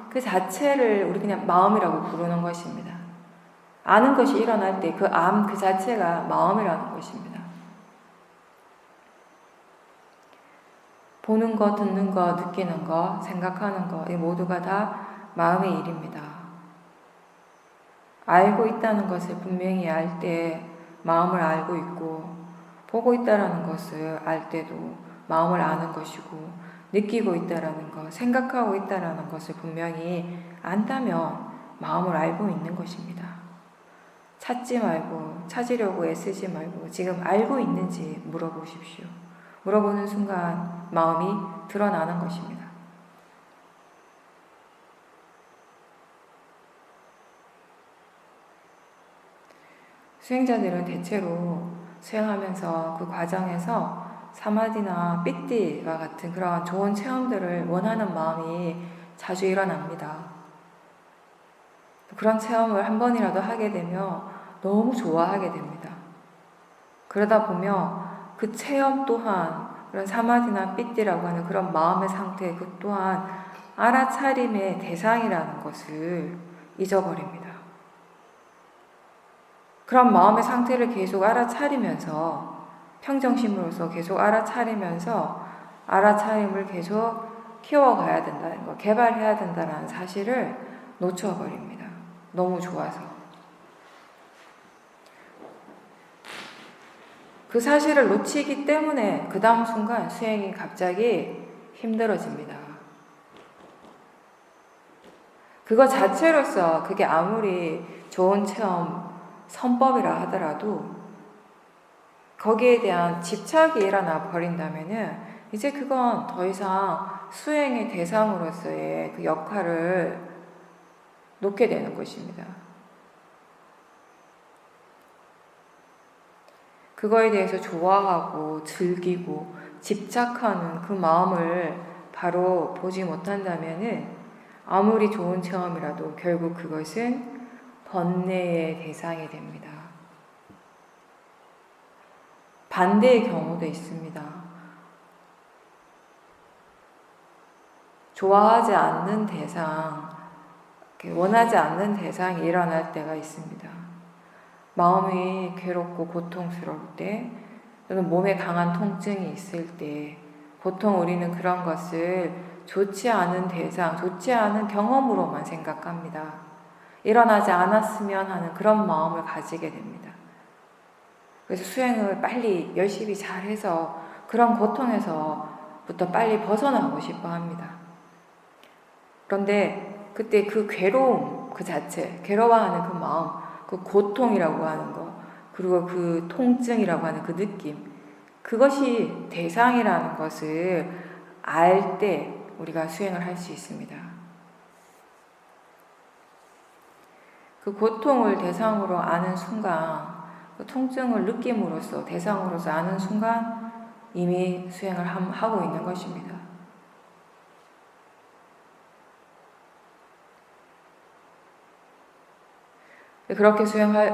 그 자체를 우리 그냥 마음이라고 부르는 것입니다. 아는 것이 일어날 때 그 그 자체가 마음이라는 것입니다. 보는 것, 듣는 것, 느끼는 것, 생각하는 것, 이 모두가 다 마음의 일입니다. 알고 있다는 것을 분명히 알 때 마음을 알고 있고, 보고 있다는 것을 알 때도 마음을 아는 것이고, 느끼고 있다는 것, 생각하고 있다는 것을 분명히 안다면 마음을 알고 있는 것입니다. 찾지 말고, 찾으려고 애쓰지 말고, 지금 알고 있는지 물어보십시오. 물어보는 순간 마음이 드러나는 것입니다. 수행자들은 대체로 수행하면서 그 과정에서 사마디나 삐띠와 같은 그런 좋은 체험들을 원하는 마음이 자주 일어납니다. 그런 체험을 한 번이라도 하게 되면 너무 좋아하게 됩니다. 그러다 보면 그 체험 또한 그런 사마디나 삐띠라고 하는 그런 마음의 상태 그 또한 알아차림의 대상이라는 것을 잊어버립니다. 그런 마음의 상태를 계속 알아차리면서 평정심으로서 계속 알아차리면서 알아차림을 계속 키워가야 된다는 것, 개발해야 된다는 사실을 놓쳐버립니다. 너무 좋아서. 그 사실을 놓치기 때문에 그 다음 순간 수행이 갑자기 힘들어집니다. 그거 자체로서 그게 아무리 좋은 체험, 선법이라 하더라도 거기에 대한 집착이 일어나 버린다면은 이제 그건 더 이상 수행의 대상으로서의 그 역할을 놓게 되는 것입니다. 그거에 대해서 좋아하고 즐기고 집착하는 그 마음을 바로 보지 못한다면은 아무리 좋은 체험이라도 결국 그것은 번뇌의 대상이 됩니다. 반대의 경우도 있습니다. 좋아하지 않는 대상, 원하지 않는 대상이 일어날 때가 있습니다. 마음이 괴롭고 고통스러울 때, 또는 몸에 강한 통증이 있을 때, 보통 우리는 그런 것을 좋지 않은 대상, 좋지 않은 경험으로만 생각합니다. 일어나지 않았으면 하는 그런 마음을 가지게 됩니다. 그래서 수행을 빨리 열심히 잘해서 그런 고통에서부터 빨리 벗어나고 싶어 합니다. 그런데 그때 그 괴로움 그 자체, 괴로워하는 그 마음, 그 고통이라고 하는 거, 그리고 그 통증이라고 하는 그 느낌, 그것이 대상이라는 것을 알 때 우리가 수행을 할 수 있습니다. 그 고통을 대상으로 아는 순간, 그 통증을 느낌으로써 대상으로서 아는 순간 이미 수행을 하고 있는 것입니다. 그렇게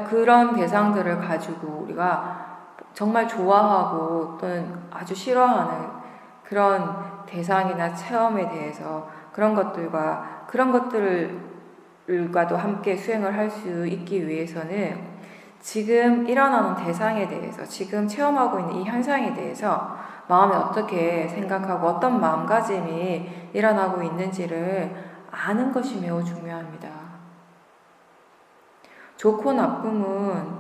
그런 대상들을 가지고 우리가 정말 좋아하고 또는 아주 싫어하는 그런 대상이나 체험에 대해서 그런 것들과도 함께 수행을 할 수 있기 위해서는 지금 일어나는 대상에 대해서, 지금 체험하고 있는 이 현상에 대해서 마음에 어떻게 생각하고 어떤 마음가짐이 일어나고 있는지를 아는 것이 매우 중요합니다. 좋고 나쁨은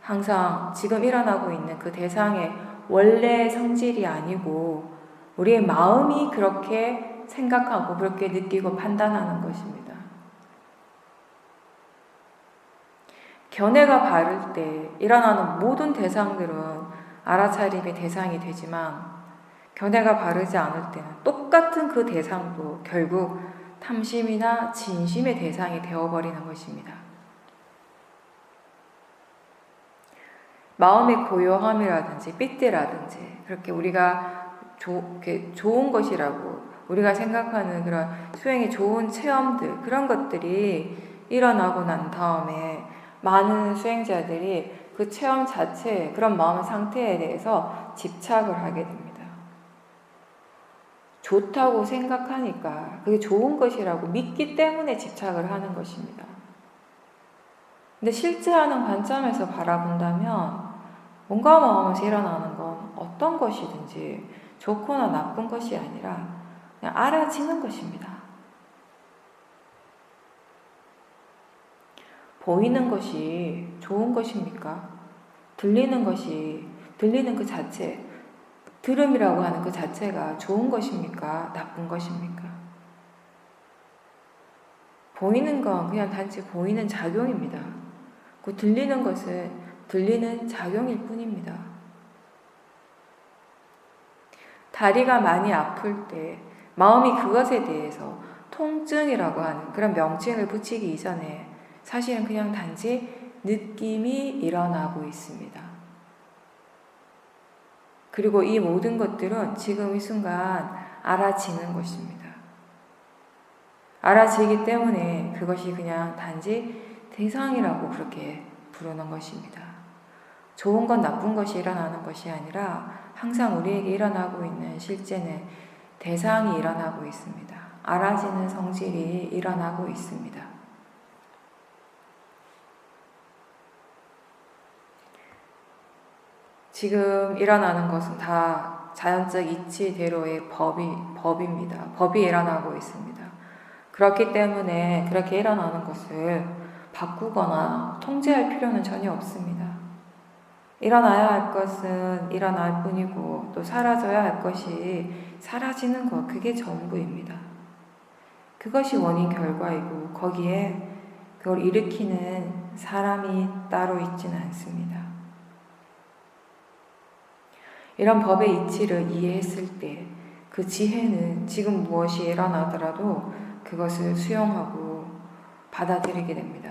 항상 지금 일어나고 있는 그 대상의 원래 성질이 아니고 우리의 마음이 그렇게 생각하고 그렇게 느끼고 판단하는 것입니다. 견해가 바를 때 일어나는 모든 대상들은 알아차림의 대상이 되지만 견해가 바르지 않을 때는 똑같은 그 대상도 결국 탐심이나 진심의 대상이 되어버리는 것입니다. 마음의 고요함이라든지 삐때라든지 그렇게 우리가 좋은 것이라고 우리가 생각하는 그런 수행의 좋은 체험들, 그런 것들이 일어나고 난 다음에 많은 수행자들이 그 체험 자체에, 그런 마음의 상태에 대해서 집착을 하게 됩니다. 좋다고 생각하니까 그게 좋은 것이라고 믿기 때문에 집착을 하는 것입니다. 근데 실제 하는 관점에서 바라본다면 뭔가 마음에서 일어나는 건 어떤 것이든지 좋거나 나쁜 것이 아니라 그냥 알아지는 것입니다. 보이는 것이 좋은 것입니까? 들리는 그 자체, 들음이라고 하는 그 자체가 좋은 것입니까? 나쁜 것입니까? 보이는 건 그냥 단지 보이는 작용입니다. 그 들리는 것은 들리는 작용일 뿐입니다. 다리가 많이 아플 때 마음이 그것에 대해서 통증이라고 하는 그런 명칭을 붙이기 이전에 사실은 그냥 단지 느낌이 일어나고 있습니다. 그리고 이 모든 것들은 지금 이 순간 알아지는 것입니다. 알아지기 때문에 그것이 그냥 단지 대상이라고 그렇게 부르는 것입니다. 좋은 것, 나쁜 것이 일어나는 것이 아니라 항상 우리에게 일어나고 있는 실제는 대상이 일어나고 있습니다. 알아지는 성질이 일어나고 있습니다. 지금 일어나는 것은 다 자연적 이치대로의 법입니다. 법이 일어나고 있습니다. 그렇기 때문에 그렇게 일어나는 것을 바꾸거나 통제할 필요는 전혀 없습니다. 일어나야 할 것은 일어날 뿐이고 또 사라져야 할 것이 사라지는 것, 그게 전부입니다. 그것이 원인 결과이고 거기에 그걸 일으키는 사람이 따로 있지는 않습니다. 이런 법의 이치를 이해했을 때 그 지혜는 지금 무엇이 일어나더라도 그것을 수용하고 받아들이게 됩니다.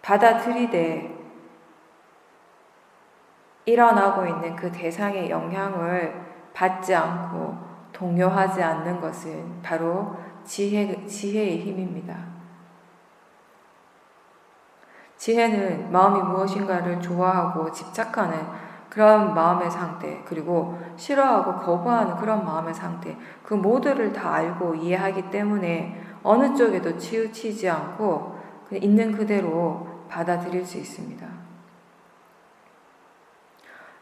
받아들이되 일어나고 있는 그 대상의 영향을 받지 않고 동요하지 않는 것은 바로 지혜의 힘입니다. 지혜는 마음이 무엇인가를 좋아하고 집착하는 그런 마음의 상태, 그리고 싫어하고 거부하는 그런 마음의 상태, 그 모두를 다 알고 이해하기 때문에 어느 쪽에도 치우치지 않고 그냥 있는 그대로 받아들일 수 있습니다.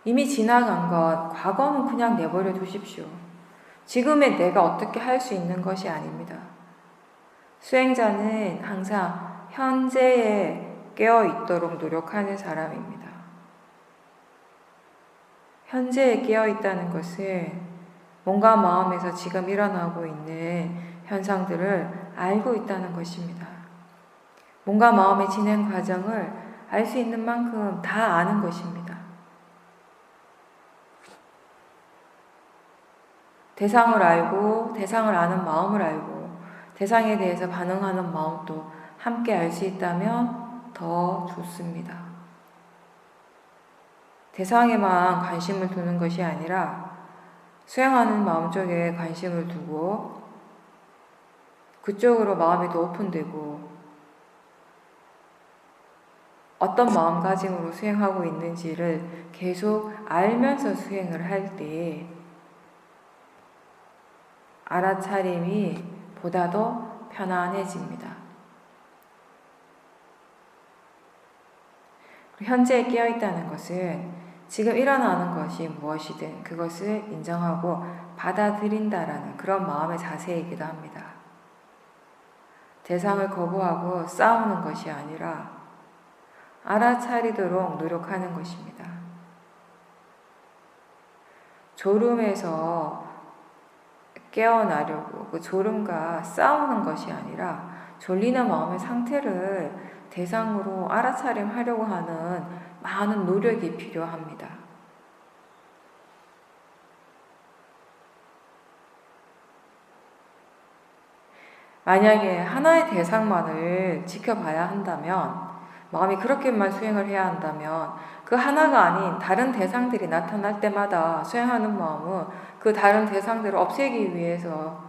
이미 지나간 것, 과거는 그냥 내버려 두십시오. 지금의 내가 어떻게 할 수 있는 것이 아닙니다. 수행자는 항상 현재에 깨어 있도록 노력하는 사람입니다. 현재에 깨어 있다는 것은 몸과 마음에서 지금 일어나고 있는 현상들을 알고 있다는 것입니다. 몸과 마음의 진행 과정을 알 수 있는 만큼 다 아는 것입니다. 대상을 알고 대상을 아는 마음을 알고 대상에 대해서 반응하는 마음도 함께 알 수 있다면 더 좋습니다. 대상에만 관심을 두는 것이 아니라 수행하는 마음 쪽에 관심을 두고 그쪽으로 마음이 더 오픈되고 어떤 마음가짐으로 수행하고 있는지를 계속 알면서 수행을 할 때 알아차림이 보다 더 편안해집니다. 현재에 깨어있다는 것은 지금 일어나는 것이 무엇이든 그것을 인정하고 받아들인다라는 그런 마음의 자세이기도 합니다. 대상을 거부하고 싸우는 것이 아니라 알아차리도록 노력하는 것입니다. 졸음에서 깨어나려고 그 졸음과 싸우는 것이 아니라 졸리는 마음의 상태를 대상으로 알아차림하려고 하는 많은 노력이 필요합니다. 만약에 하나의 대상만을 지켜봐야 한다면, 마음이 그렇게만 수행을 해야 한다면 그 하나가 아닌 다른 대상들이 나타날 때마다 수행하는 마음은 그 다른 대상들을 없애기 위해서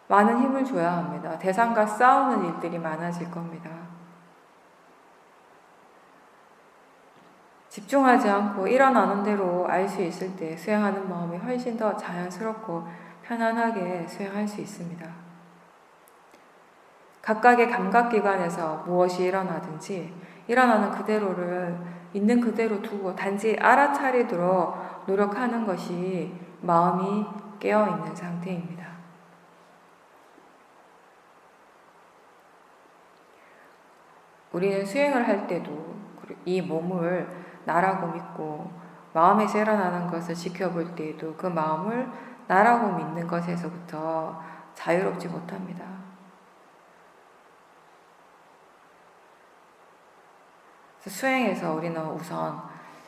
많은 힘을 줘야 합니다. 대상과 싸우는 일들이 많아질 겁니다. 집중하지 않고 일어나는 대로 알 수 있을 때 수행하는 마음이 훨씬 더 자연스럽고 편안하게 수행할 수 있습니다. 각각의 감각기관에서 무엇이 일어나든지 일어나는 그대로를 있는 그대로 두고 단지 알아차리도록 노력하는 것이 마음이 깨어있는 상태입니다. 우리는 수행을 할 때도 이 몸을 나라고 믿고 마음에서 일어나는 것을 지켜볼 때에도 그 마음을 나라고 믿는 것에서부터 자유롭지 못합니다. 수행에서 우리는 우선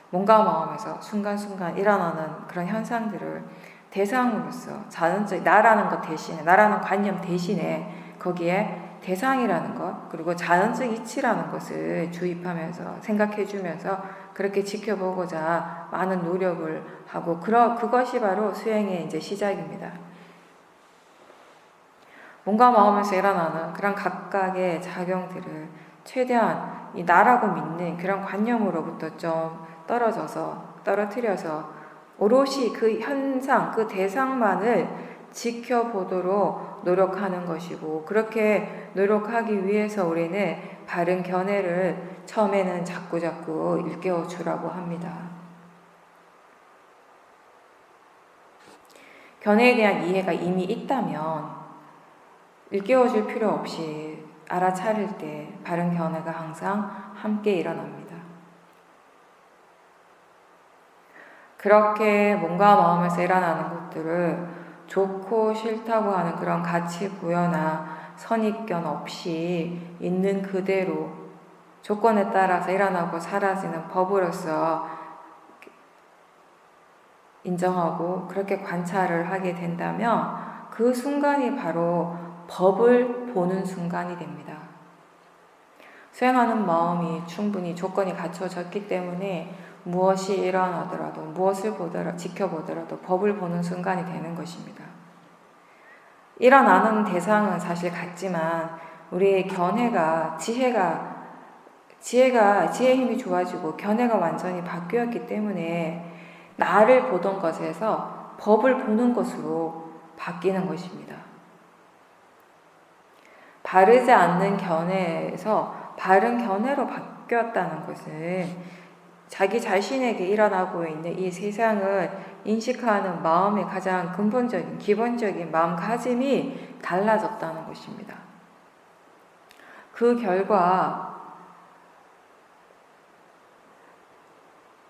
몸과 마음에서 순간순간 일어나는 그런 현상들을 대상으로서 자연적 나라는 것 대신에, 나라는 관념 대신에 거기에 대상이라는 것, 그리고 자연적 이치라는 것을 주입하면서 생각해주면서 그렇게 지켜보고자 많은 노력을 하고 그것이 바로 수행의 이제 시작입니다. 몸과 마음에서 일어나는 그런 각각의 작용들을 최대한 이 나라고 믿는 그런 관념으로부터 좀 떨어뜨려서 오롯이 그 현상, 그 대상만을 지켜보도록 노력하는 것이고, 그렇게 노력하기 위해서 우리는 바른 견해를 처음에는 자꾸자꾸 일깨워 주라고 합니다. 견해에 대한 이해가 이미 있다면 일깨워 줄 필요 없이 알아차릴 때 바른 견해가 항상 함께 일어납니다. 그렇게 몸과 마음에서 일어나는 것들을 좋고 싫다고 하는 그런 가치 부여나 선입견 없이 있는 그대로 조건에 따라서 일어나고 사라지는 법으로서 인정하고 그렇게 관찰을 하게 된다면 그 순간이 바로 법을 보는 순간이 됩니다. 수행하는 마음이 충분히 조건이 갖춰졌기 때문에 무엇이 일어나더라도 무엇을 지켜보더라도 법을 보는 순간이 되는 것입니다. 일어나는 대상은 사실 같지만 우리의 견해가 지혜가 지혜의 힘이 좋아지고 견해가 완전히 바뀌었기 때문에 나를 보던 것에서 법을 보는 것으로 바뀌는 것입니다. 바르지 않는 견해에서 바른 견해로 바뀌었다는 것은 자기 자신에게 일어나고 있는 이 세상을 인식하는 마음의 가장 근본적인, 기본적인 마음가짐이 달라졌다는 것입니다. 그 결과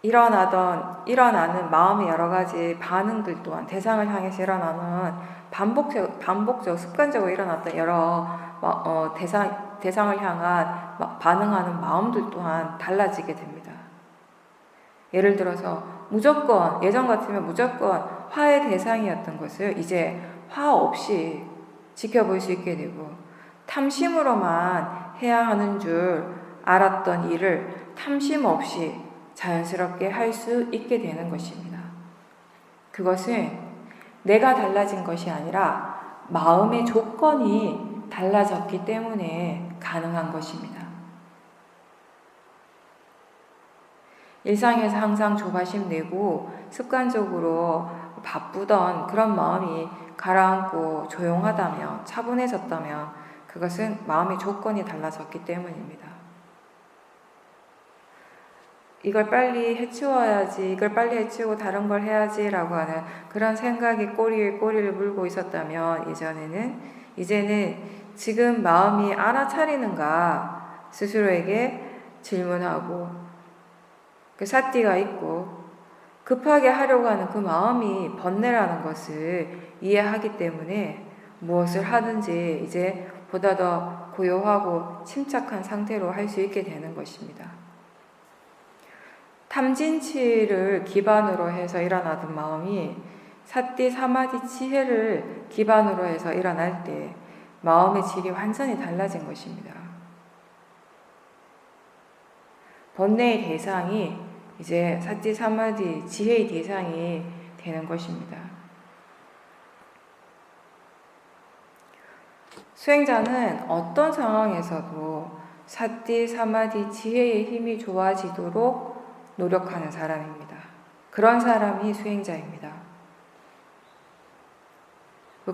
일어나는 마음의 여러 가지 반응들 또한 대상을 향해서 일어나는 반복적, 습관적으로 일어났던 여러 대상을 향한 반응하는 마음들 또한 달라지게 됩니다. 예를 들어서 예전 같으면 무조건 화의 대상이었던 것을 이제 화 없이 지켜볼 수 있게 되고, 탐심으로만 해야 하는 줄 알았던 일을 탐심 없이 자연스럽게 할 수 있게 되는 것입니다. 그것은 내가 달라진 것이 아니라 마음의 조건이 달라졌기 때문에 가능한 것입니다. 일상에서 항상 조바심 내고 습관적으로 바쁘던 그런 마음이 가라앉고 조용하다면, 차분해졌다면 그것은 마음의 조건이 달라졌기 때문입니다. 이걸 빨리 해치워야지, 이걸 빨리 해치우고 다른 걸 해야지라고 하는 그런 생각이 꼬리를 물고 있었다면 이제는 지금 마음이 알아차리는가 스스로에게 질문하고, 그 삿띠가 있고 급하게 하려고 하는 그 마음이 번뇌라는 것을 이해하기 때문에 무엇을 하든지 이제 보다 더 고요하고 침착한 상태로 할 수 있게 되는 것입니다. 탐진치를 기반으로 해서 일어나던 마음이 삿띠 사마디 지혜를 기반으로 해서 일어날 때 마음의 질이 완전히 달라진 것입니다. 번뇌의 대상이 이제 삿띠 사마디 지혜의 대상이 되는 것입니다. 수행자는 어떤 상황에서도 삿띠 사마디 지혜의 힘이 좋아지도록 노력하는 사람입니다. 그런 사람이 수행자입니다.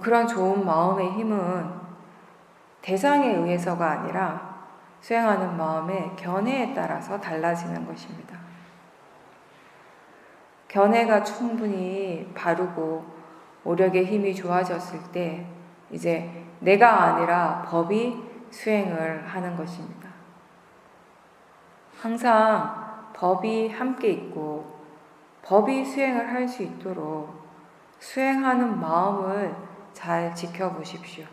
그런 좋은 마음의 힘은 대상에 의해서가 아니라 수행하는 마음의 견해에 따라서 달라지는 것입니다. 견해가 충분히 바르고 오력의 힘이 좋아졌을 때 이제 내가 아니라 법이 수행을 하는 것입니다. 항상 법이 함께 있고 법이 수행을 할 수 있도록 수행하는 마음을 잘 지켜보십시오.